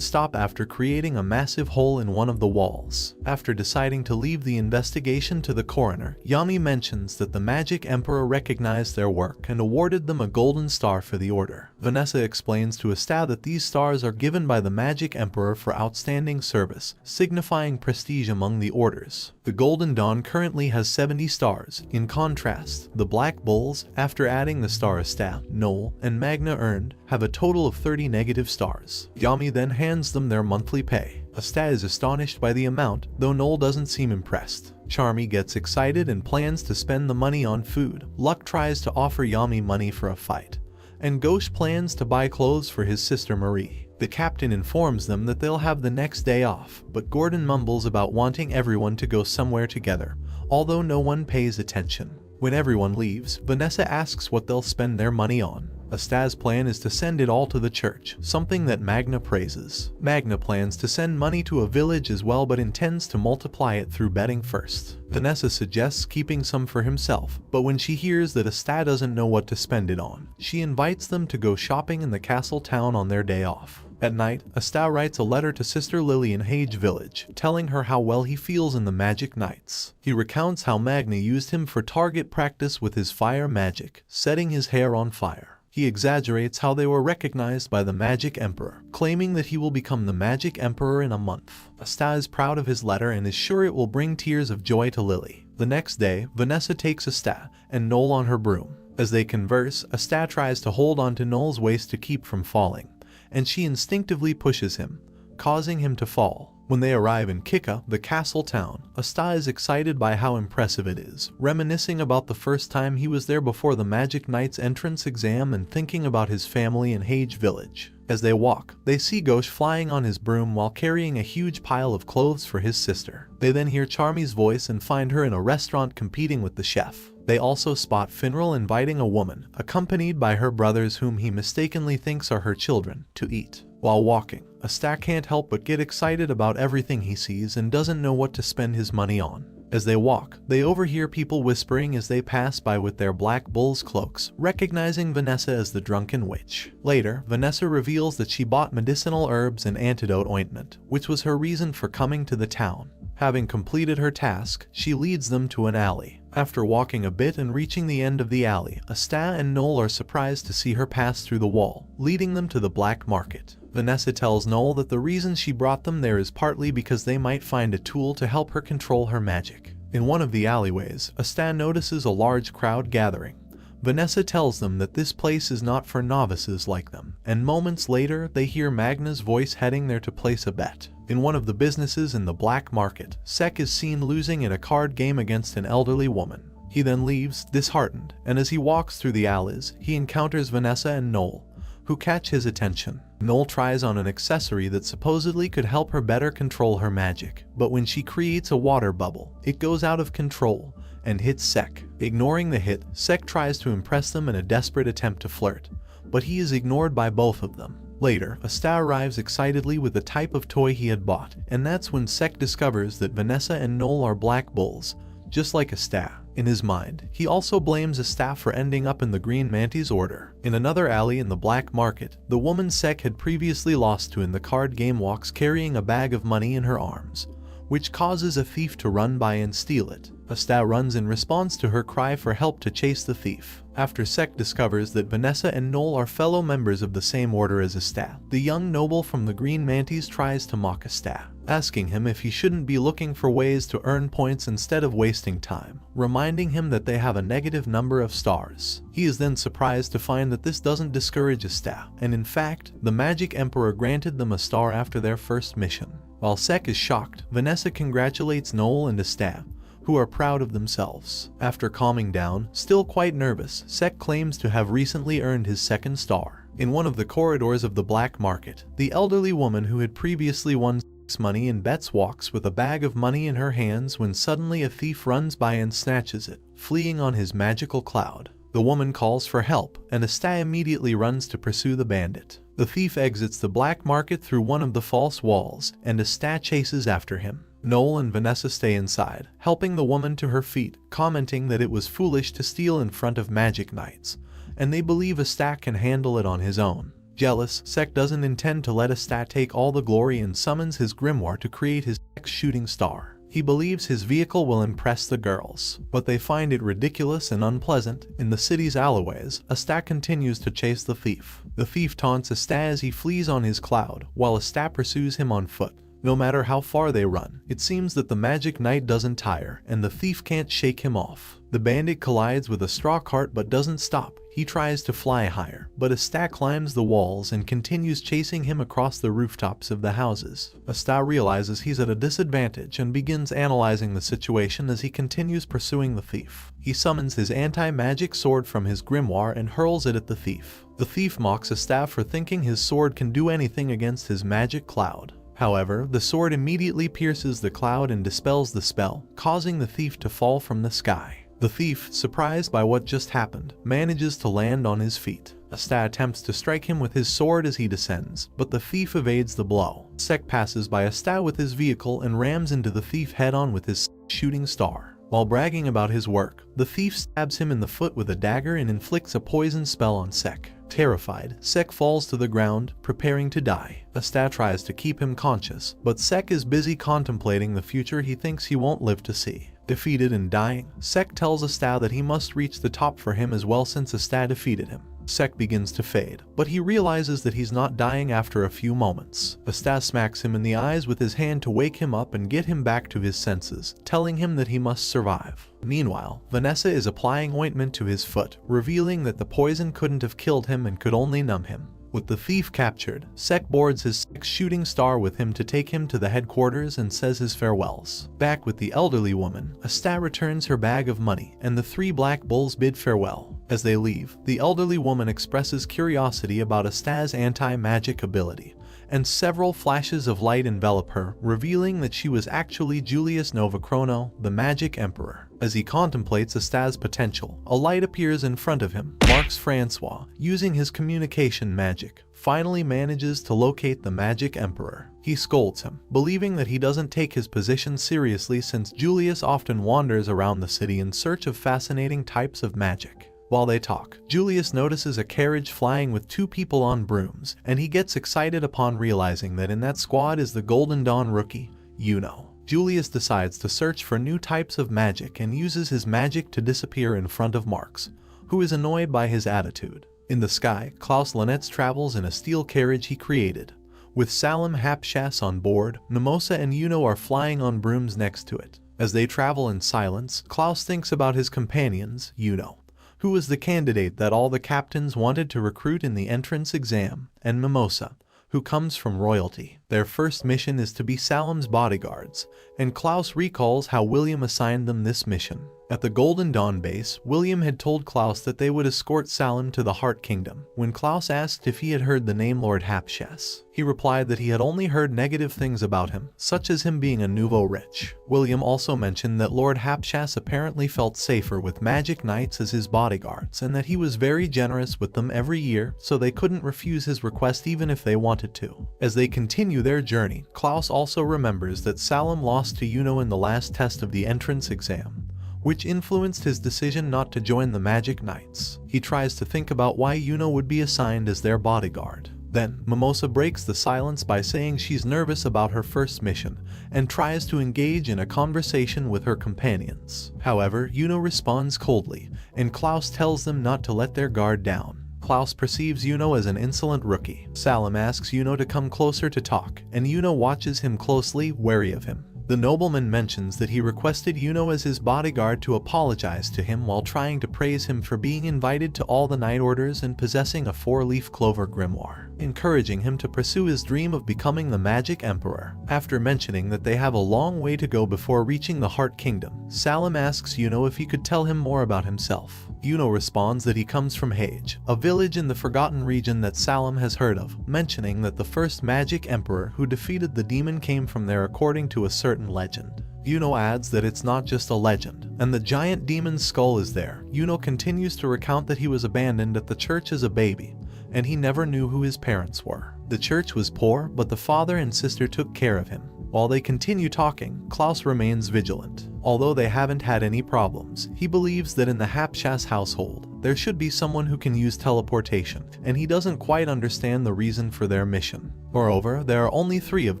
Speaker 1: stop after creating a massive hole in one of the walls. After deciding to leave the investigation to the coroner, Yami mentions that the Magic Emperor recognized their work and awarded them a golden star for the order. Vanessa explains to Asta that these stars are given by the Magic Emperor for outstanding service, signifying prestige among the orders. The Golden Dawn currently has 70 stars. In contrast, the Black Bulls, after adding the star Asta, Noel, and Magna earned, have a total of 30 negative stars. Yami then hands them their monthly pay. Asta is astonished by the amount, though Noel doesn't seem impressed. Charmy gets excited and plans to spend the money on food. Luck tries to offer Yami money for a fight, and Gauche plans to buy clothes for his sister Marie. The captain informs them that they'll have the next day off, but Gordon mumbles about wanting everyone to go somewhere together, although no one pays attention. When everyone leaves, Vanessa asks what they'll spend their money on. Asta's plan is to send it all to the church, something that Magna praises. Magna plans to send money to a village as well but intends to multiply it through betting first. Vanessa suggests keeping some for himself, but when she hears that Asta doesn't know what to spend it on, she invites them to go shopping in the castle town on their day off. At night, Asta writes a letter to Sister Lily in Hage Village, telling her how well he feels in the Magic Knights. He recounts how Magna used him for target practice with his fire magic, setting his hair on fire. He exaggerates how they were recognized by the Magic Emperor, claiming that he will become the Magic Emperor in a month. Asta is proud of his letter and is sure it will bring tears of joy to Lily. The next day, Vanessa takes Asta and Noel on her broom. As they converse, Asta tries to hold onto Noel's waist to keep from falling, and she instinctively pushes him, causing him to fall. When they arrive in Kika, the castle town, Asta is excited by how impressive it is, reminiscing about the first time he was there before the Magic Knight's entrance exam and thinking about his family in Hage Village. As they walk, they see Gauche flying on his broom while carrying a huge pile of clothes for his sister. They then hear Charmy's voice and find her in a restaurant competing with the chef. They also spot Finral inviting a woman, accompanied by her brothers whom he mistakenly thinks are her children, to eat. While walking, Asta can't help but get excited about everything he sees and doesn't know what to spend his money on. As they walk, they overhear people whispering as they pass by with their Black Bull's cloaks, recognizing Vanessa as the drunken witch. Later, Vanessa reveals that she bought medicinal herbs and antidote ointment, which was her reason for coming to the town. Having completed her task, she leads them to an alley. After walking a bit and reaching the end of the alley, Asta and Noel are surprised to see her pass through the wall, leading them to the black market. Vanessa tells Noel that the reason she brought them there is partly because they might find a tool to help her control her magic. In one of the alleyways, Asta notices a large crowd gathering. Vanessa tells them that this place is not for novices like them, and moments later they hear Magna's voice heading there to place a bet. In one of the businesses in the black market, Sek is seen losing in a card game against an elderly woman. He then leaves, disheartened, and as he walks through the alleys, he encounters Vanessa and Noel, who catch his attention. Noel tries on an accessory that supposedly could help her better control her magic, but when she creates a water bubble, it goes out of control and hits Sek. Ignoring the hit, Sek tries to impress them in a desperate attempt to flirt, but he is ignored by both of them. Later, Asta arrives excitedly with the type of toy he had bought, and that's when Sek discovers that Vanessa and Noel are Black Bulls, just like Asta. In his mind, he also blames Asta for ending up in the Green Mantis order. In another alley in the black market, the woman Sek had previously lost to in the card game walks carrying a bag of money in her arms, which causes a thief to run by and steal it. Asta runs in response to her cry for help to chase the thief. After Sek discovers that Vanessa and Noel are fellow members of the same order as Asta, the young noble from the Green Manties tries to mock Asta, asking him if he shouldn't be looking for ways to earn points instead of wasting time, reminding him that they have a negative number of stars. He is then surprised to find that this doesn't discourage Asta, and in fact, the Magic Emperor granted them a star after their first mission. While Sek is shocked, Vanessa congratulates Noel and Asta, who are proud of themselves. After calming down, still quite nervous, Sek claims to have recently earned his second star. In one of the corridors of the black market, the elderly woman who had previously won money in bets walks with a bag of money in her hands when suddenly a thief runs by and snatches it, fleeing on his magical cloud. The woman calls for help, and Asta immediately runs to pursue the bandit. The thief exits the black market through one of the false walls, and Asta chases after him. Noel and Vanessa stay inside, helping the woman to her feet, commenting that it was foolish to steal in front of magic knights, and they believe Asta can handle it on his own. Jealous, Sek doesn't intend to let Asta take all the glory and summons his Grimoire to create his next shooting star. He believes his vehicle will impress the girls, but they find it ridiculous and unpleasant. In the city's alleyways, Asta continues to chase the thief. The thief taunts Asta as he flees on his cloud, while Asta pursues him on foot. No matter how far they run, it seems that the magic knight doesn't tire, and the thief can't shake him off. The bandit collides with a straw cart but doesn't stop. He tries to fly higher, but Asta climbs the walls and continues chasing him across the rooftops of the houses. Asta realizes he's at a disadvantage and begins analyzing the situation as he continues pursuing the thief. He summons his anti-magic sword from his grimoire and hurls it at the thief. The thief mocks Asta for thinking his sword can do anything against his magic cloud. However, the sword immediately pierces the cloud and dispels the spell, causing the thief to fall from the sky. The thief, surprised by what just happened, manages to land on his feet. Asta attempts to strike him with his sword as he descends, but the thief evades the blow. Sek passes by Asta with his vehicle and rams into the thief head-on with his shooting star. While bragging about his work, the thief stabs him in the foot with a dagger and inflicts a poison spell on Sek. Terrified, Sek falls to the ground, preparing to die. Asta tries to keep him conscious, but Sek is busy contemplating the future he thinks he won't live to see. Defeated and dying, Sek tells Asta that he must reach the top for him as well since Asta defeated him. Sek begins to fade, but he realizes that he's not dying after a few moments. Asta smacks him in the eyes with his hand to wake him up and get him back to his senses, telling him that he must survive. Meanwhile, Vanessa is applying ointment to his foot, revealing that the poison couldn't have killed him and could only numb him. With the thief captured, Sek boards his shooting star with him to take him to the headquarters and says his farewells. Back with the elderly woman, Asta returns her bag of money, and the three black bulls bid farewell. As they leave, the elderly woman expresses curiosity about Asta's anti-magic ability, and several flashes of light envelop her, revealing that she was actually Julius Novachrono, the Magic Emperor. As he contemplates Asta's potential, a light appears in front of him. Marx Francois, using his communication magic, finally manages to locate the Magic Emperor. He scolds him, believing that he doesn't take his position seriously since Julius often wanders around the city in search of fascinating types of magic. While they talk, Julius notices a carriage flying with two people on brooms, and he gets excited upon realizing that in that squad is the Golden Dawn rookie, Yuno. Julius decides to search for new types of magic and uses his magic to disappear in front of Marx, who is annoyed by his attitude. In the sky, Klaus Lanetz travels in a steel carriage he created. With Salim Hapshas on board, Mimosa and Yuno are flying on brooms next to it. As they travel in silence, Klaus thinks about his companions, Yuno, who was the candidate that all the captains wanted to recruit in the entrance exam, and Mimosa, who comes from royalty. Their first mission is to be Salim's bodyguards, and Klaus recalls how William assigned them this mission. At the Golden Dawn base, William had told Klaus that they would escort Salim to the Heart Kingdom. When Klaus asked if he had heard the name Lord Hapshas, he replied that he had only heard negative things about him, such as him being a nouveau riche. William also mentioned that Lord Hapshas apparently felt safer with magic knights as his bodyguards, and that he was very generous with them every year, so they couldn't refuse his request even if they wanted to. As they continue their journey, Klaus also remembers that Salim lost to Yuno in the last test of the entrance exam, which influenced his decision not to join the Magic Knights. He tries to think about why Yuno would be assigned as their bodyguard. Then, Mimosa breaks the silence by saying she's nervous about her first mission and tries to engage in a conversation with her companions. However, Yuno responds coldly, and Klaus tells them not to let their guard down. Klaus perceives Yuno as an insolent rookie. Salim asks Yuno to come closer to talk, and Yuno watches him closely, wary of him. The nobleman mentions that he requested Yuno as his bodyguard to apologize to him while trying to praise him for being invited to all the night orders and possessing a 4-leaf clover grimoire, encouraging him to pursue his dream of becoming the magic emperor. After mentioning that they have a long way to go before reaching the Heart Kingdom, Salim asks Yuno if he could tell him more about himself. Yuno responds that he comes from Hage, a village in the Forgotten region that Salim has heard of, mentioning that the first magic emperor who defeated the demon came from there according to a certain legend. Yuno adds that it's not just a legend, and the giant demon's skull is there. Yuno continues to recount that he was abandoned at the church as a baby, and he never knew who his parents were. The church was poor, but the father and sister took care of him. While they continue talking, Klaus remains vigilant. Although they haven't had any problems, he believes that in the Hapshas household, there should be someone who can use teleportation, and he doesn't quite understand the reason for their mission. Moreover, there are only 3 of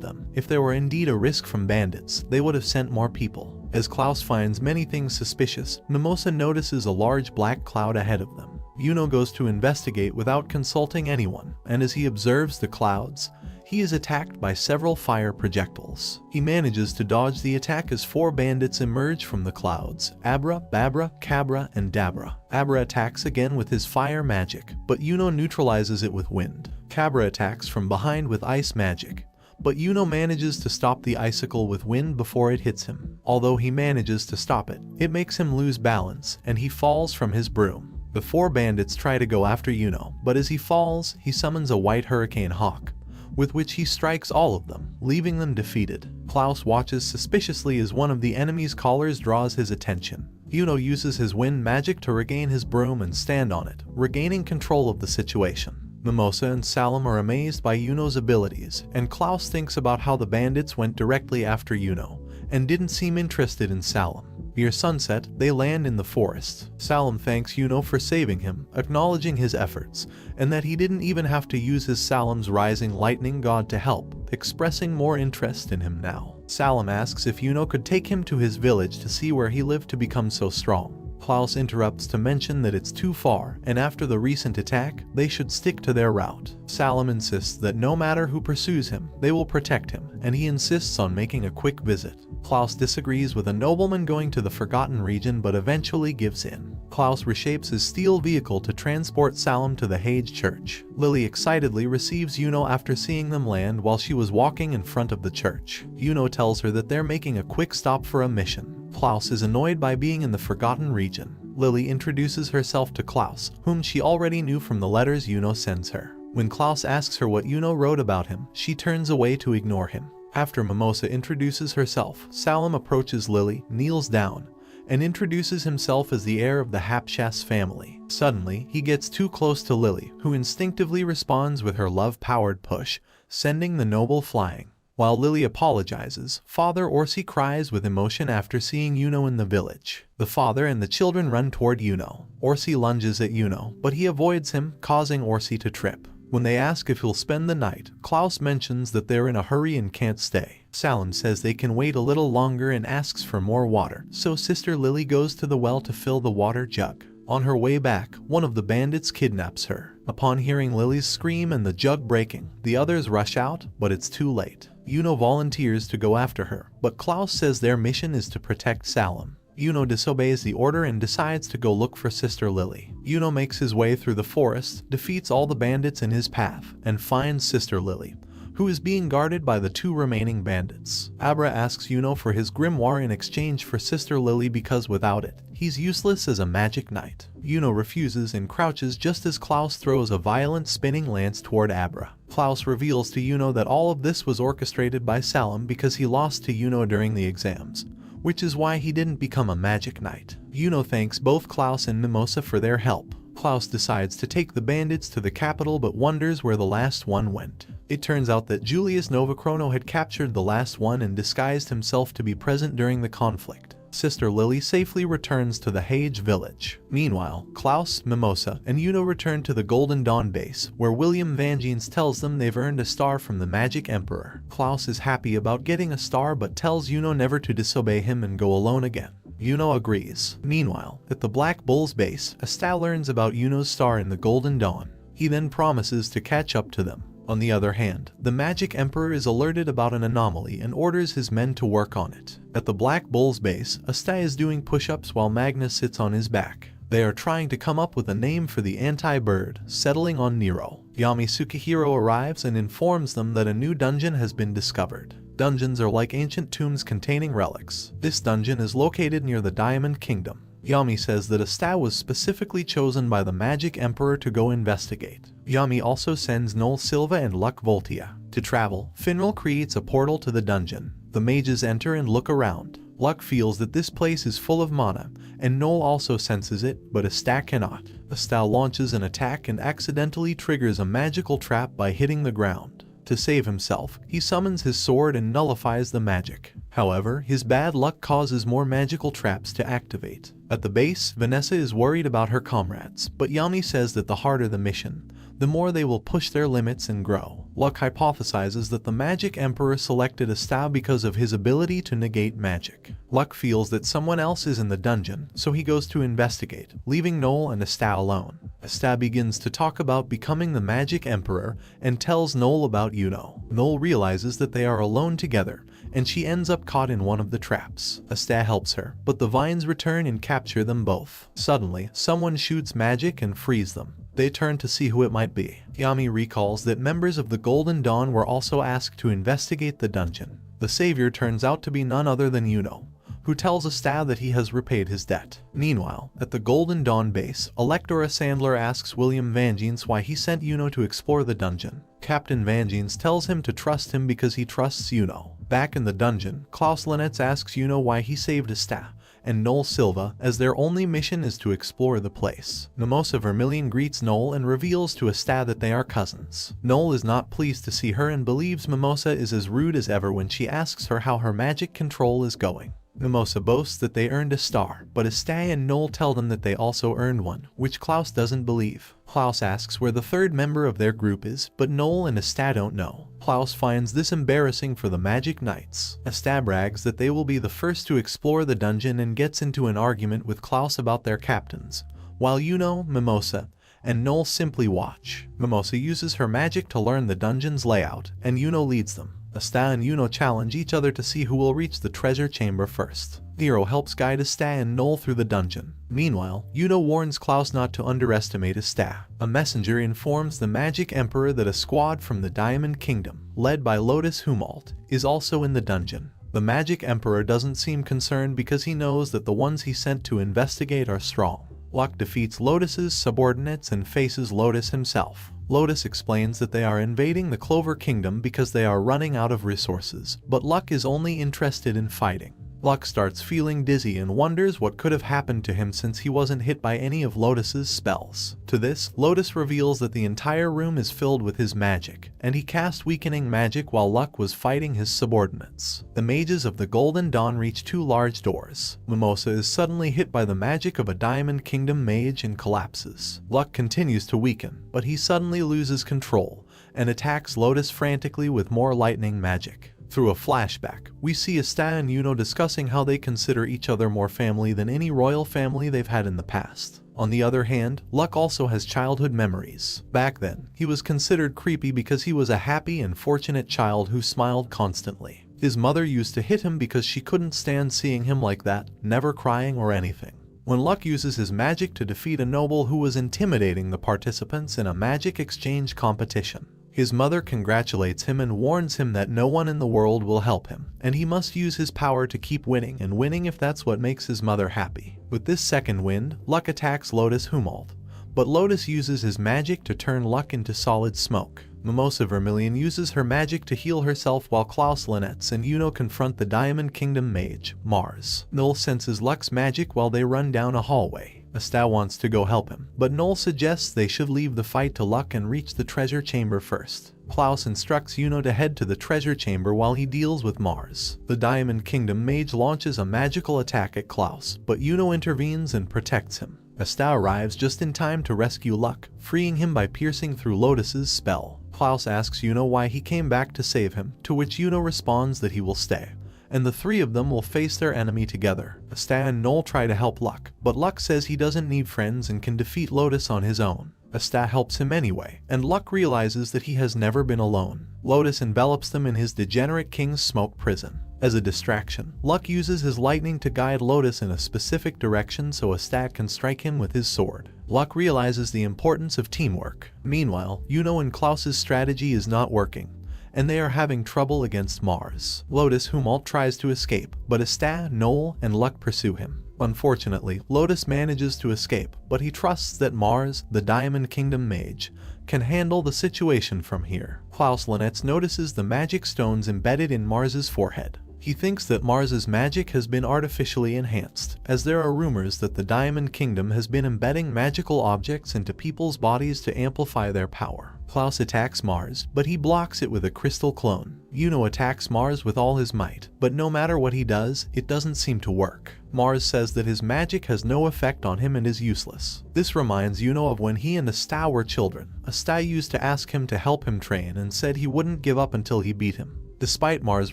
Speaker 1: them. If there were indeed a risk from bandits, they would have sent more people. As Klaus finds many things suspicious, Mimosa notices a large black cloud ahead of them. Yuno goes to investigate without consulting anyone, and as he observes the clouds, he is attacked by several fire projectiles. He manages to dodge the attack as 4 bandits emerge from the clouds: Abra, Babra, Cabra, and Dabra. Abra attacks again with his fire magic, but Yuno neutralizes it with wind. Cabra attacks from behind with ice magic, but Yuno manages to stop the icicle with wind before it hits him. Although he manages to stop it, it makes him lose balance, and he falls from his broom. The 4 bandits try to go after Yuno, but as he falls, he summons a white hurricane hawk, with which he strikes all of them, leaving them defeated. Klaus watches suspiciously as one of the enemy's collars draws his attention. Yuno uses his wind magic to regain his broom and stand on it, regaining control of the situation. Mimosa and Salim are amazed by Yuno's abilities, and Klaus thinks about how the bandits went directly after Yuno, and didn't seem interested in Salim. Near sunset, they land in the forest. Salim thanks Yuno for saving him, acknowledging his efforts, and that he didn't even have to use his Salim's rising lightning god to help, expressing more interest in him now. Salim asks if Yuno could take him to his village to see where he lived to become so strong. Klaus interrupts to mention that it's too far, and after the recent attack, they should stick to their route. Salim insists that no matter who pursues him, they will protect him, and he insists on making a quick visit. Klaus disagrees with a nobleman going to the Forgotten region but eventually gives in. Klaus reshapes his steel vehicle to transport Salim to the Hage church. Lily excitedly receives Yuno after seeing them land while she was walking in front of the church. Yuno tells her that they're making a quick stop for a mission. Klaus is annoyed by being in the Forgotten region. Lily introduces herself to Klaus, whom she already knew from the letters Yuno sends her. When Klaus asks her what Yuno wrote about him, she turns away to ignore him. After Mimosa introduces herself, Salim approaches Lily, kneels down, and introduces himself as the heir of the Hapshas family. Suddenly, he gets too close to Lily, who instinctively responds with her love-powered push, sending the noble flying. While Lily apologizes, Father Orsi cries with emotion after seeing Yuno in the village. The father and the children run toward Yuno. Orsi lunges at Yuno, but he avoids him, causing Orsi to trip. When they ask if he'll spend the night, Klaus mentions that they're in a hurry and can't stay. Salim says they can wait a little longer and asks for more water, so Sister Lily goes to the well to fill the water jug. On her way back, one of the bandits kidnaps her. Upon hearing Lily's scream and the jug breaking, the others rush out, but it's too late. Yuno volunteers to go after her, but Klaus says their mission is to protect Salim. Yuno disobeys the order and decides to go look for Sister Lily. Yuno makes his way through the forest, defeats all the bandits in his path, and finds Sister Lily, who is being guarded by the 2 remaining bandits. Abra asks Yuno for his grimoire in exchange for Sister Lily because without it, he's useless as a magic knight. Yuno refuses and crouches just as Klaus throws a violent spinning lance toward Abra. Klaus reveals to Yuno that all of this was orchestrated by Salim because he lost to Yuno during the exams, which is why he didn't become a magic knight. Yuno thanks both Klaus and Mimosa for their help. Klaus decides to take the bandits to the capital but wonders where the last one went. It turns out that Julius Novachrono had captured the last one and disguised himself to be present during the conflict. Sister Lily safely returns to the Hage village. Meanwhile, Klaus, Mimosa, and Yuno return to the Golden Dawn base, where William Vangeans tells them they've earned a star from the Magic Emperor. Klaus is happy about getting a star but tells Yuno never to disobey him and go alone again. Yuno agrees. Meanwhile, at the Black Bull's base, Asta learns about Yuno's star in the Golden Dawn. He then promises to catch up to them. On the other hand, the Magic Emperor is alerted about an anomaly and orders his men to work on it. At the Black Bull's base, Asta is doing push-ups while Magnus sits on his back. They are trying to come up with a name for the anti-bird, settling on Nero. Yami Tsukihiro arrives and informs them that a new dungeon has been discovered. Dungeons are like ancient tombs containing relics. This dungeon is located near the Diamond Kingdom. Yami says that Asta was specifically chosen by the Magic Emperor to go investigate. Yami also sends Noel Silva and Luck Voltia to travel. Finral creates a portal to the dungeon. The mages enter and look around. Luck feels that this place is full of mana, and Noel also senses it, but Asta cannot. Asta launches an attack and accidentally triggers a magical trap by hitting the ground. To save himself, he summons his sword and nullifies the magic. However, his bad luck causes more magical traps to activate. At the base, Vanessa is worried about her comrades, but Yami says that the harder the mission, the more they will push their limits and grow. Luck hypothesizes that the Magic Emperor selected Asta because of his ability to negate magic. Luck feels that someone else is in the dungeon, so he goes to investigate, leaving Noel and Asta alone. Asta begins to talk about becoming the Magic Emperor and tells Noel about Yuno. Noel realizes that they are alone together, and she ends up caught in one of the traps. Asta helps her, but the vines return and capture them both. Suddenly, someone shoots magic and frees them. They turn to see who it might be. Yami recalls that members of the Golden Dawn were also asked to investigate the dungeon. The savior turns out to be none other than Yuno, who tells Asta that he has repaid his debt. Meanwhile, at the Golden Dawn base, Electora Sandler asks William Vangeans why he sent Yuno to explore the dungeon. Captain Vangeans tells him to trust him because he trusts Yuno. Back in the dungeon, Klaus Linetz asks Yuno why he saved Asta and Noel Silva, as their only mission is to explore the place. Mimosa Vermilion greets Noel and reveals to Asta that they are cousins. Noel is not pleased to see her and believes Mimosa is as rude as ever when she asks her how her magic control is going. Mimosa boasts that they earned a star, but Asta and Noel tell them that they also earned one, which Klaus doesn't believe. Klaus asks where the third member of their group is, but Noel and Asta don't know. Klaus finds this embarrassing for the Magic Knights. Asta brags that they will be the first to explore the dungeon and gets into an argument with Klaus about their captains, while Yuno, Mimosa, and Noel simply watch. Mimosa uses her magic to learn the dungeon's layout, and Yuno leads them. Asta and Yuno challenge each other to see who will reach the treasure chamber first. Nero helps guide Asta and Noel through the dungeon. Meanwhile, Yuno warns Klaus not to underestimate Asta. A messenger informs the Magic Emperor that a squad from the Diamond Kingdom, led by Lotus Humalt, is also in the dungeon. The Magic Emperor doesn't seem concerned because he knows that the ones he sent to investigate are strong. Luck defeats Lotus's subordinates and faces Lotus himself. Lotus explains that they are invading the Clover Kingdom because they are running out of resources, but Luck is only interested in fighting. Luck starts feeling dizzy and wonders what could have happened to him since he wasn't hit by any of Lotus's spells. To this, Lotus reveals that the entire room is filled with his magic, and he cast weakening magic while Luck was fighting his subordinates. The mages of the Golden Dawn reach two large doors. Mimosa is suddenly hit by the magic of a Diamond Kingdom mage and collapses. Luck continues to weaken, but he suddenly loses control and attacks Lotus frantically with more lightning magic. Through a flashback, we see Asta and Yuno discussing how they consider each other more family than any royal family they've had in the past. On the other hand, Luck also has childhood memories. Back then, he was considered creepy because he was a happy and fortunate child who smiled constantly. His mother used to hit him because she couldn't stand seeing him like that, never crying or anything. When Luck uses his magic to defeat a noble who was intimidating the participants in a magic exchange competition, his mother congratulates him and warns him that no one in the world will help him, and he must use his power to keep winning and winning if that's what makes his mother happy. With this second wind, Luck attacks Lotus Humalt, but Lotus uses his magic to turn Luck into solid smoke. Mimosa Vermilion uses her magic to heal herself while Klaus Linetz and Yuno confront the Diamond Kingdom mage, Mars. Noel senses Luck's magic while they run down a hallway. Asta wants to go help him, but Noel suggests they should leave the fight to Luck and reach the treasure chamber first. Klaus instructs Yuno to head to the treasure chamber while he deals with Mars. The Diamond Kingdom mage launches a magical attack at Klaus, but Yuno intervenes and protects him. Asta arrives just in time to rescue Luck, freeing him by piercing through Lotus's spell. Klaus asks Yuno why he came back to save him, to which Yuno responds that he will stay, and the three of them will face their enemy together. Asta and Noel try to help Luck, but Luck says he doesn't need friends and can defeat Lotus on his own. Asta helps him anyway, and Luck realizes that he has never been alone. Lotus envelops them in his degenerate king's smoke prison. As a distraction, Luck uses his lightning to guide Lotus in a specific direction so Asta can strike him with his sword. Luck realizes the importance of teamwork. Meanwhile, Yuno and Klaus's strategy is not working, and they are having trouble against Mars. Lotus Humalt tries to escape, but Asta, Noel, and Luck pursue him. Unfortunately, Lotus manages to escape, but he trusts that Mars, the Diamond Kingdom mage, can handle the situation from here. Klaus Linetz notices the magic stones embedded in Mars's forehead. He thinks that Mars's magic has been artificially enhanced, as there are rumors that the Diamond Kingdom has been embedding magical objects into people's bodies to amplify their power. Klaus attacks Mars, but he blocks it with a crystal clone. Yuno attacks Mars with all his might, but no matter what he does, it doesn't seem to work. Mars says that his magic has no effect on him and is useless. This reminds Yuno of when he and Asta were children. Asta used to ask him to help him train and said he wouldn't give up until he beat him. Despite Mars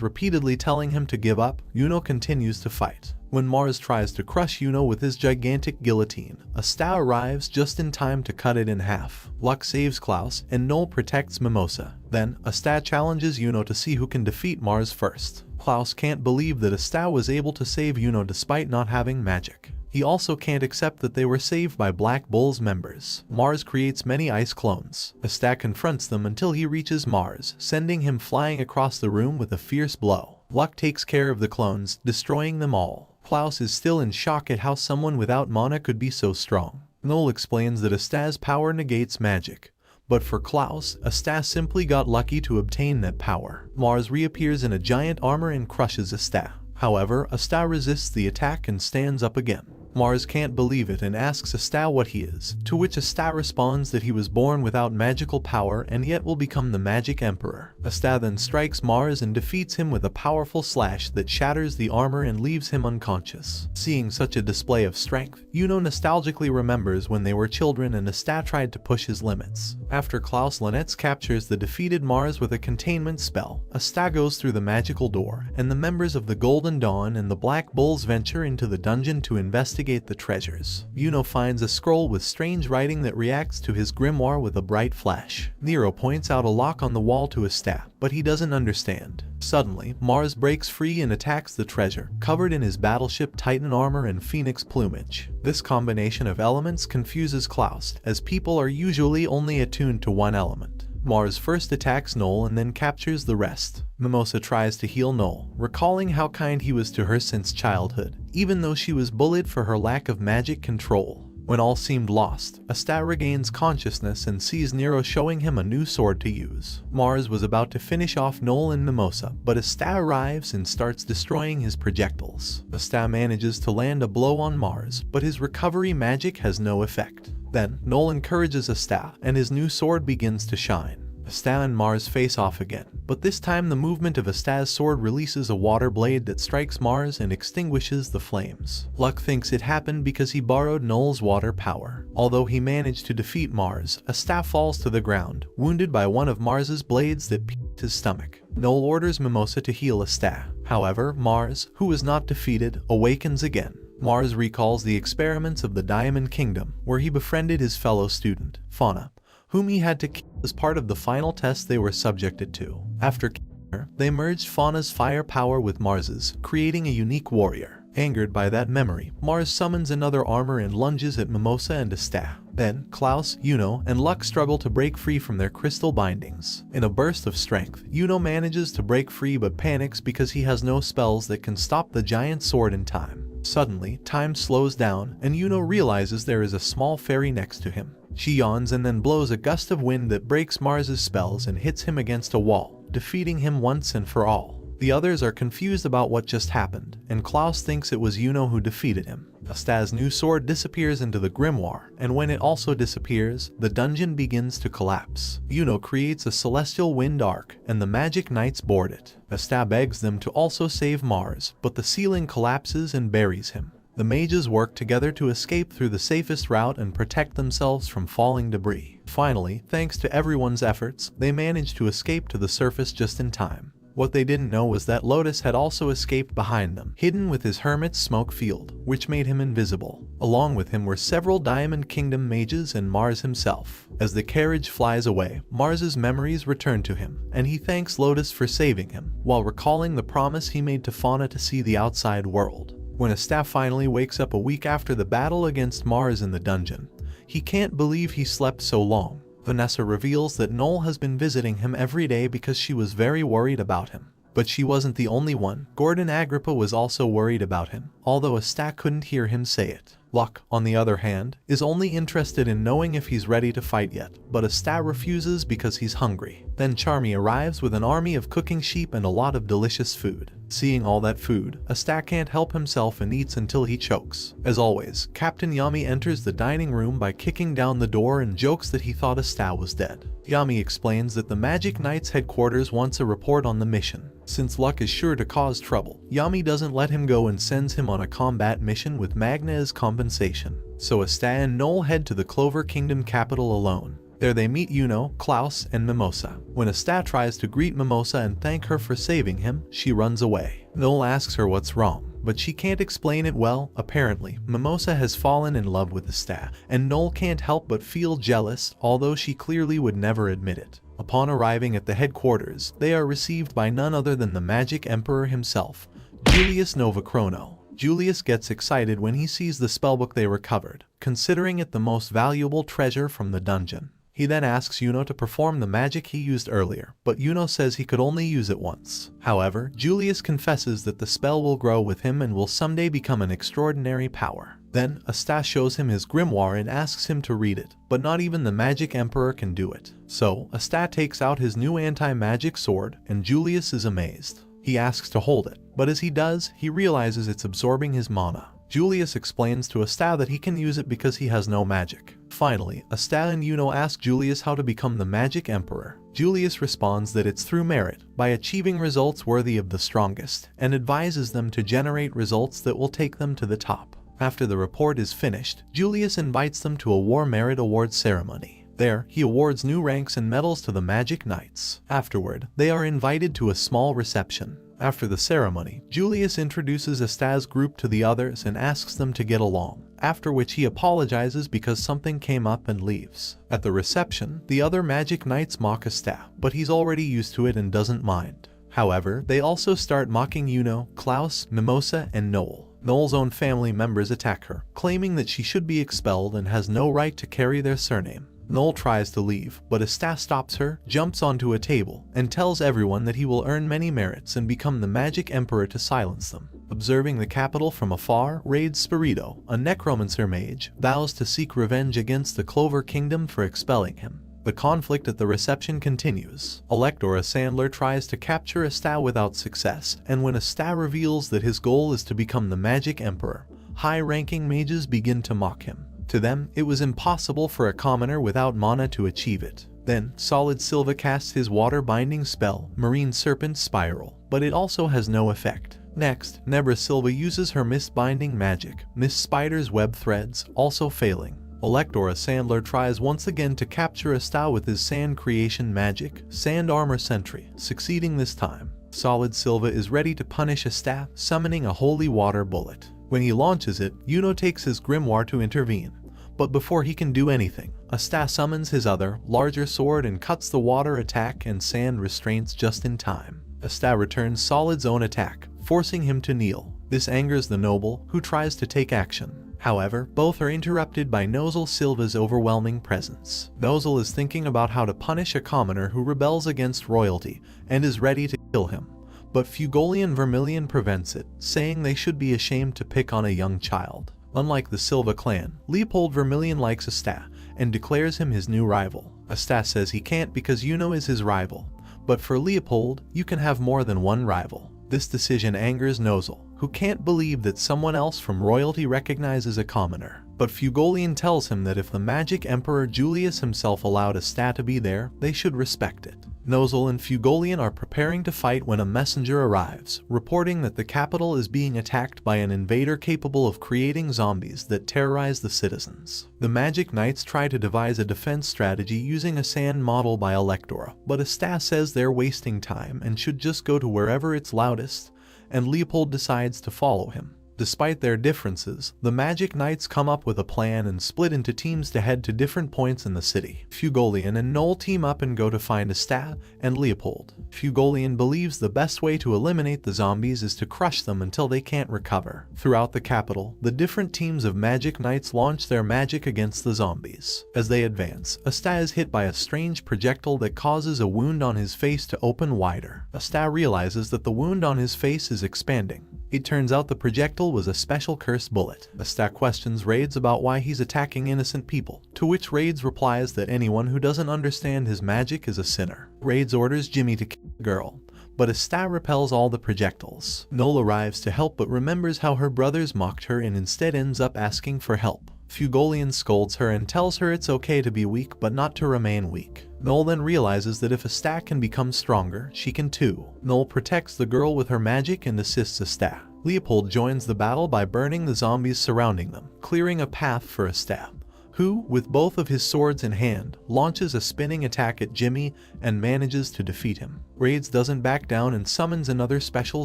Speaker 1: repeatedly telling him to give up, Yuno continues to fight. When Mars tries to crush Yuno with his gigantic guillotine, Asta arrives just in time to cut it in half. Luck saves Klaus, and Noel protects Mimosa. Then, Asta challenges Yuno to see who can defeat Mars first. Klaus can't believe that Asta was able to save Yuno despite not having magic. He also can't accept that they were saved by Black Bull's members. Mars creates many ice clones. Asta confronts them until he reaches Mars, sending him flying across the room with a fierce blow. Luck takes care of the clones, destroying them all. Klaus is still in shock at how someone without mana could be so strong. Noel explains that Asta's power negates magic, but for Klaus, Asta simply got lucky to obtain that power. Mars reappears in a giant armor and crushes Asta. However, Asta resists the attack and stands up again. Mars can't believe it and asks Asta what he is, to which Asta responds that he was born without magical power and yet will become the Magic Emperor. Asta then strikes Mars and defeats him with a powerful slash that shatters the armor and leaves him unconscious. Seeing such a display of strength, Yuno nostalgically remembers when they were children and Asta tried to push his limits. After Klaus Linetz captures the defeated Mars with a containment spell, Asta goes through the magical door, and the members of the Golden Dawn and the Black Bulls venture into the dungeon to investigate the treasures. Yuno finds a scroll with strange writing that reacts to his grimoire with a bright flash. Nero points out a lock on the wall to Asta, but he doesn't understand. Suddenly, Mars breaks free and attacks the treasure, covered in his battleship Titan armor and phoenix plumage. This combination of elements confuses Klaus, as people are usually only attuned to one element. Mars first attacks Noel and then captures the rest. Mimosa tries to heal Noel, recalling how kind he was to her since childhood, even though she was bullied for her lack of magic control. When all seemed lost, Asta regains consciousness and sees Nero showing him a new sword to use. Mars was about to finish off Noel and Mimosa, but Asta arrives and starts destroying his projectiles. Asta manages to land a blow on Mars, but his recovery magic has no effect. Then, Noel encourages Asta, and his new sword begins to shine. Asta and Mars face off again, but this time the movement of Asta's sword releases a water blade that strikes Mars and extinguishes the flames. Luck thinks it happened because he borrowed Noel's water power. Although he managed to defeat Mars, Asta falls to the ground, wounded by one of Mars's blades that pierced his stomach. Noel orders Mimosa to heal Asta. However, Mars, who is not defeated, awakens again. Mars recalls the experiments of the Diamond Kingdom, where he befriended his fellow student, Fauna, whom he had to kill as part of the final test they were subjected to. After killing her, they merged Fauna's fire power with Mars's, creating a unique warrior. Angered by that memory, Mars summons another armor and lunges at Mimosa and Asta. Then, Klaus, Yuno, and Luck struggle to break free from their crystal bindings. In a burst of strength, Yuno manages to break free but panics because he has no spells that can stop the giant sword in time. Suddenly, time slows down, and Yuno realizes there is a small fairy next to him. She yawns and then blows a gust of wind that breaks Mars's spells and hits him against a wall, defeating him once and for all. The others are confused about what just happened, and Klaus thinks it was Yuno who defeated him. Asta's new sword disappears into the Grimoire, and when it also disappears, the dungeon begins to collapse. Yuno creates a celestial wind arc, and the magic knights board it. Asta begs them to also save Mars, but the ceiling collapses and buries him. The mages work together to escape through the safest route and protect themselves from falling debris. Finally, thanks to everyone's efforts, they manage to escape to the surface just in time. What they didn't know was that Lotus had also escaped behind them, hidden with his hermit's smoke field, which made him invisible. Along with him were several Diamond Kingdom mages and Mars himself. As the carriage flies away, Mars's memories return to him, and he thanks Lotus for saving him, while recalling the promise he made to Fauna to see the outside world. When Asta finally wakes up a week after the battle against Mars in the dungeon, he can't believe he slept so long. Vanessa reveals that Noel has been visiting him every day because she was very worried about him. But she wasn't the only one. Gordon Agrippa was also worried about him, although Asta couldn't hear him say it. Luck, on the other hand, is only interested in knowing if he's ready to fight yet, but Asta refuses because he's hungry. Then Charmy arrives with an army of cooking sheep and a lot of delicious food. Seeing all that food, Asta can't help himself and eats until he chokes. As always, Captain Yami enters the dining room by kicking down the door and jokes that he thought Asta was dead. Yami explains that the Magic Knight's headquarters wants a report on the mission. Since Luck is sure to cause trouble, Yami doesn't let him go and sends him on a combat mission with Magna as compensation. So Asta and Noel head to the Clover Kingdom capital alone. There they meet Yuno, Klaus, and Mimosa. When Asta tries to greet Mimosa and thank her for saving him, she runs away. Noel asks her what's wrong, but she can't explain it well. Apparently, Mimosa has fallen in love with Asta, and Noel can't help but feel jealous, although she clearly would never admit it. Upon arriving at the headquarters, they are received by none other than the Magic Emperor himself, Julius Novachrono. Julius gets excited when he sees the spellbook they recovered, considering it the most valuable treasure from the dungeon. He then asks Yuno to perform the magic he used earlier, but Yuno says he could only use it once. However, Julius confesses that the spell will grow with him and will someday become an extraordinary power. Then, Asta shows him his grimoire and asks him to read it, but not even the Magic Emperor can do it. So, Asta takes out his new anti-magic sword, and Julius is amazed. He asks to hold it, but as he does, he realizes it's absorbing his mana. Julius explains to Asta that he can use it because he has no magic. Finally, Asta and Yuno ask Julius how to become the Magic Emperor. Julius responds that it's through merit, by achieving results worthy of the strongest, and advises them to generate results that will take them to the top. After the report is finished, Julius invites them to a War Merit Awards ceremony. There, he awards new ranks and medals to the Magic Knights. Afterward, they are invited to a small reception. After the ceremony, Julius introduces Asta's group to the others and asks them to get along, after which he apologizes because something came up and leaves. At the reception, the other Magic Knights mock Asta, but he's already used to it and doesn't mind. However, they also start mocking Yuno, Klaus, Mimosa, and Noel. Noel's own family members attack her, claiming that she should be expelled and has no right to carry their surname. Noel tries to leave, but Asta stops her, jumps onto a table, and tells everyone that he will earn many merits and become the Magic Emperor to silence them. Observing the capital from afar, raids Spirito, a necromancer mage, vows to seek revenge against the Clover Kingdom for expelling him. The conflict at the reception continues. Electora Sandler tries to capture Asta without success, and when Asta reveals that his goal is to become the Magic Emperor, high-ranking mages begin to mock him. To them, it was impossible for a commoner without mana to achieve it. Then, Solid Silva casts his water-binding spell, Marine Serpent Spiral, but it also has no effect. Next, Nebra Silva uses her mist-binding magic, Mist Spider's web threads, also failing. Electora Sandler tries once again to capture Asta with his sand creation magic, Sand Armor Sentry, succeeding this time. Solid Silva is ready to punish Asta, summoning a holy water bullet. When he launches it, Yuno takes his grimoire to intervene. But before he can do anything, Asta summons his other, larger sword and cuts the water attack and sand restraints just in time. Asta returns Solid's own attack, forcing him to kneel. This angers the noble, who tries to take action. However, both are interrupted by Nozel Silva's overwhelming presence. Nozel is thinking about how to punish a commoner who rebels against royalty, and is ready to kill him. But Fugolian Vermilion prevents it, saying they should be ashamed to pick on a young child. Unlike the Silva clan, Leopold Vermilion likes Asta, and declares him his new rival. Asta says he can't because Yuno is his rival, But for Leopold, you can have more than one rival. This decision angers Nozel, who can't believe that someone else from royalty recognizes a commoner. But Fugolian tells him that if the magic emperor Julius himself allowed Asta to be there, they should respect it. Nozel and Fugolian are preparing to fight when a messenger arrives, reporting that the capital is being attacked by an invader capable of creating zombies that terrorize the citizens. The Magic Knights try to devise a defense strategy using a sand model by Electora, but Asta says they're wasting time and should just go to wherever it's loudest, and Leopold decides to follow him. Despite their differences, the Magic Knights come up with a plan and split into teams to head to different points in the city. Fugolian and Noel team up and go to find Asta and Leopold. Fugolian believes the best way to eliminate the zombies is to crush them until they can't recover. Throughout the capital, the different teams of Magic Knights launch their magic against the zombies. As they advance, Asta is hit by a strange projectile that causes a wound on his face to open wider. Asta realizes that the wound on his face is expanding. It turns out the projectile was a special cursed bullet. Asta questions Raids about why he's attacking innocent people, to which Raids replies that anyone who doesn't understand his magic is a sinner. Raids orders Jimmy to kill the girl, but Asta repels all the projectiles. Noel arrives to help but remembers how her brothers mocked her and instead ends up asking for help. Fugolian scolds her and tells her it's okay to be weak but not to remain weak. Noel then realizes that if Asta can become stronger, she can too. Noel protects the girl with her magic and assists Asta. Leopold joins the battle by burning the zombies surrounding them, clearing a path for Asta, who, with both of his swords in hand, launches a spinning attack at Jimmy and manages to defeat him. Raids doesn't back down and summons another special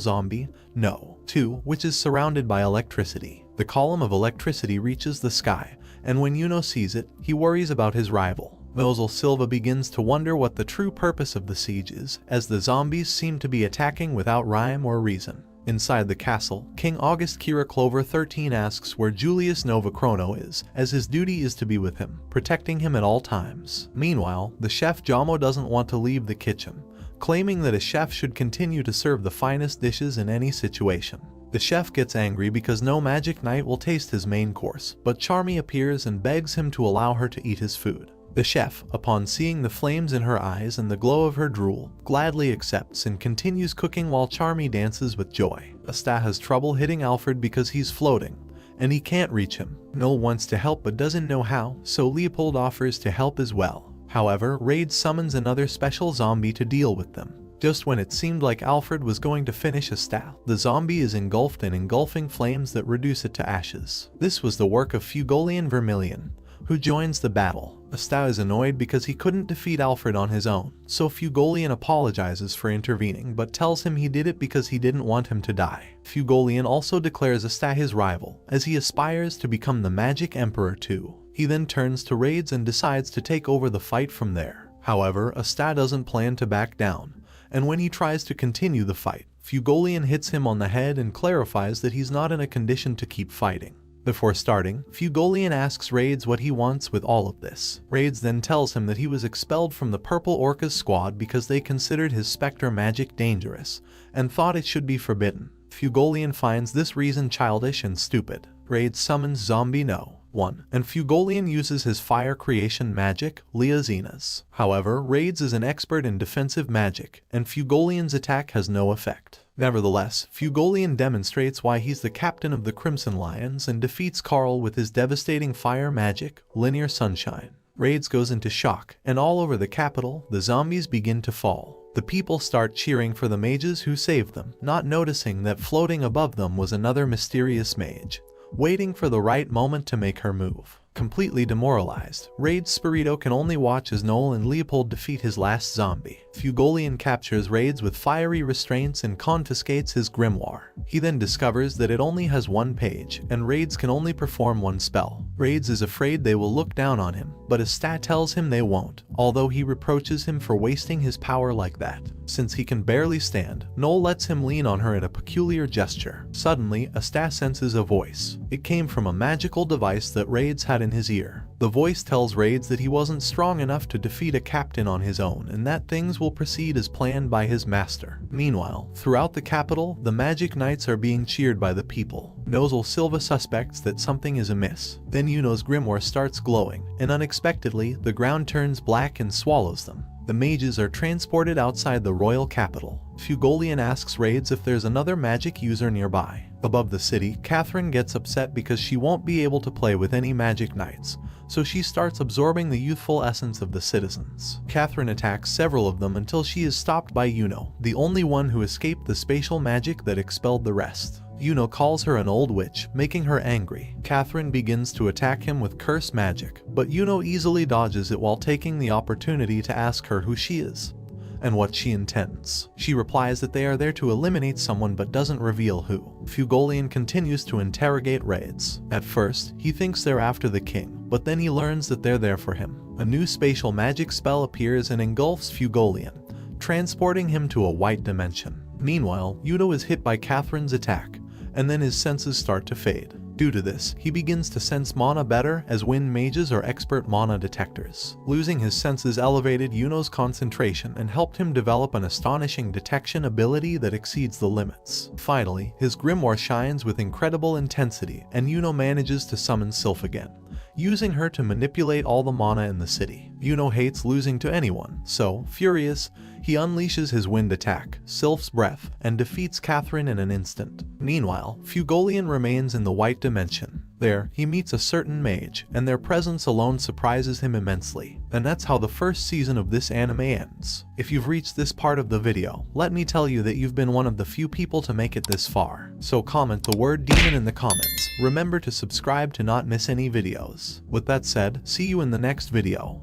Speaker 1: zombie, No. 2, which is surrounded by electricity. The column of electricity reaches the sky, and when Yuno sees it, he worries about his rival. Nozel Silva begins to wonder what the true purpose of the siege is, as the zombies seem to be attacking without rhyme or reason. Inside the castle, King August Kira Clover 13 asks where Julius Novachrono is, as his duty is to be with him, protecting him at all times. Meanwhile, the chef Jamo doesn't want to leave the kitchen, claiming that a chef should continue to serve the finest dishes in any situation. The chef gets angry because no Magic Knight will taste his main course, but Charmy appears and begs him to allow her to eat his food. The chef, upon seeing the flames in her eyes and the glow of her drool, gladly accepts and continues cooking while Charmy dances with joy. Asta has trouble hitting Alfred because he's floating, and he can't reach him. Noel wants to help but doesn't know how, so Leopold offers to help as well. However, Raid summons another special zombie to deal with them. Just when it seemed like Alfred was going to finish Asta, the zombie is engulfed in engulfing flames that reduce it to ashes. This was the work of Fugolian Vermilion, who joins the battle. Asta is annoyed because he couldn't defeat Alfred on his own, so Fugolian apologizes for intervening but tells him he did it because he didn't want him to die. Fugolian also declares Asta his rival, as he aspires to become the Magic Emperor too. He then turns to Raids and decides to take over the fight from there. However, Asta doesn't plan to back down, and when he tries to continue the fight, Fugolian hits him on the head and clarifies that he's not in a condition to keep fighting. Before starting, Fugolian asks Raids what he wants with all of this. Raids then tells him that he was expelled from the Purple Orca's squad because they considered his specter magic dangerous, and thought it should be forbidden. Fugolian finds this reason childish and stupid. Raids summons Zombie No. 1, and Fugolian uses his fire creation magic, Leazenas. However, Raids is an expert in defensive magic, and Fugolian's attack has no effect. Nevertheless, Fugolian demonstrates why he's the captain of the Crimson Lions and defeats Carl with his devastating fire magic, Linear Sunshine. Raids goes into shock, and all over the capital, the zombies begin to fall. The people start cheering for the mages who saved them, not noticing that floating above them was another mysterious mage, waiting for the right moment to make her move. Completely demoralized, Raid Spirito can only watch as Noel and Leopold defeat his last zombie. Fugolian captures Raids with fiery restraints and confiscates his Grimoire. He then discovers that it only has one page, and Raids can only perform one spell. Raids is afraid they will look down on him, but Asta tells him they won't, although he reproaches him for wasting his power like that. Since he can barely stand, Noel lets him lean on her at a peculiar gesture. Suddenly, Asta senses a voice. It came from a magical device that Raids had in his ear. The voice tells Raids that he wasn't strong enough to defeat a captain on his own, and that things will proceed as planned by his master. Meanwhile, throughout the capital, the Magic Knights are being cheered by the people. Nozel Silva suspects that something is amiss. Then Yuno's Grimoire starts glowing, and unexpectedly, the ground turns black and swallows them. The mages are transported outside the royal capital. Fugolian asks Raids if there's another magic user nearby. Above the city, Catherine gets upset because she won't be able to play with any magic knights, so she starts absorbing the youthful essence of the citizens. Catherine attacks several of them until she is stopped by Yuno, the only one who escaped the spatial magic that expelled the rest. Yuno calls her an old witch, making her angry. Catherine begins to attack him with curse magic, but Yuno easily dodges it while taking the opportunity to ask her who she is and what she intends. She replies that they are there to eliminate someone but doesn't reveal who. Fugolian continues to interrogate Raids. At first, he thinks they're after the king, but then he learns that they're there for him. A new spatial magic spell appears and engulfs Fugolian, transporting him to a white dimension. Meanwhile, Yuno is hit by Catherine's attack, and then his senses start to fade. Due to this, he begins to sense mana better, as wind mages are expert mana detectors. Losing his senses elevated Yuno's concentration and helped him develop an astonishing detection ability that exceeds the limits. Finally, his Grimoire shines with incredible intensity, and Yuno manages to summon Sylph again, using her to manipulate all the mana in the city. Yuno hates losing to anyone, so, furious, he unleashes his wind attack, Sylph's Breath, and defeats Catherine in an instant. Meanwhile, Fugolian remains in the white dimension. There, he meets a certain mage, and their presence alone surprises him immensely. And that's how the first season of this anime ends. If you've reached this part of the video, let me tell you that you've been one of the few people to make it this far. So comment the word demon in the comments. Remember to subscribe to not miss any videos. With that said, see you in the next video.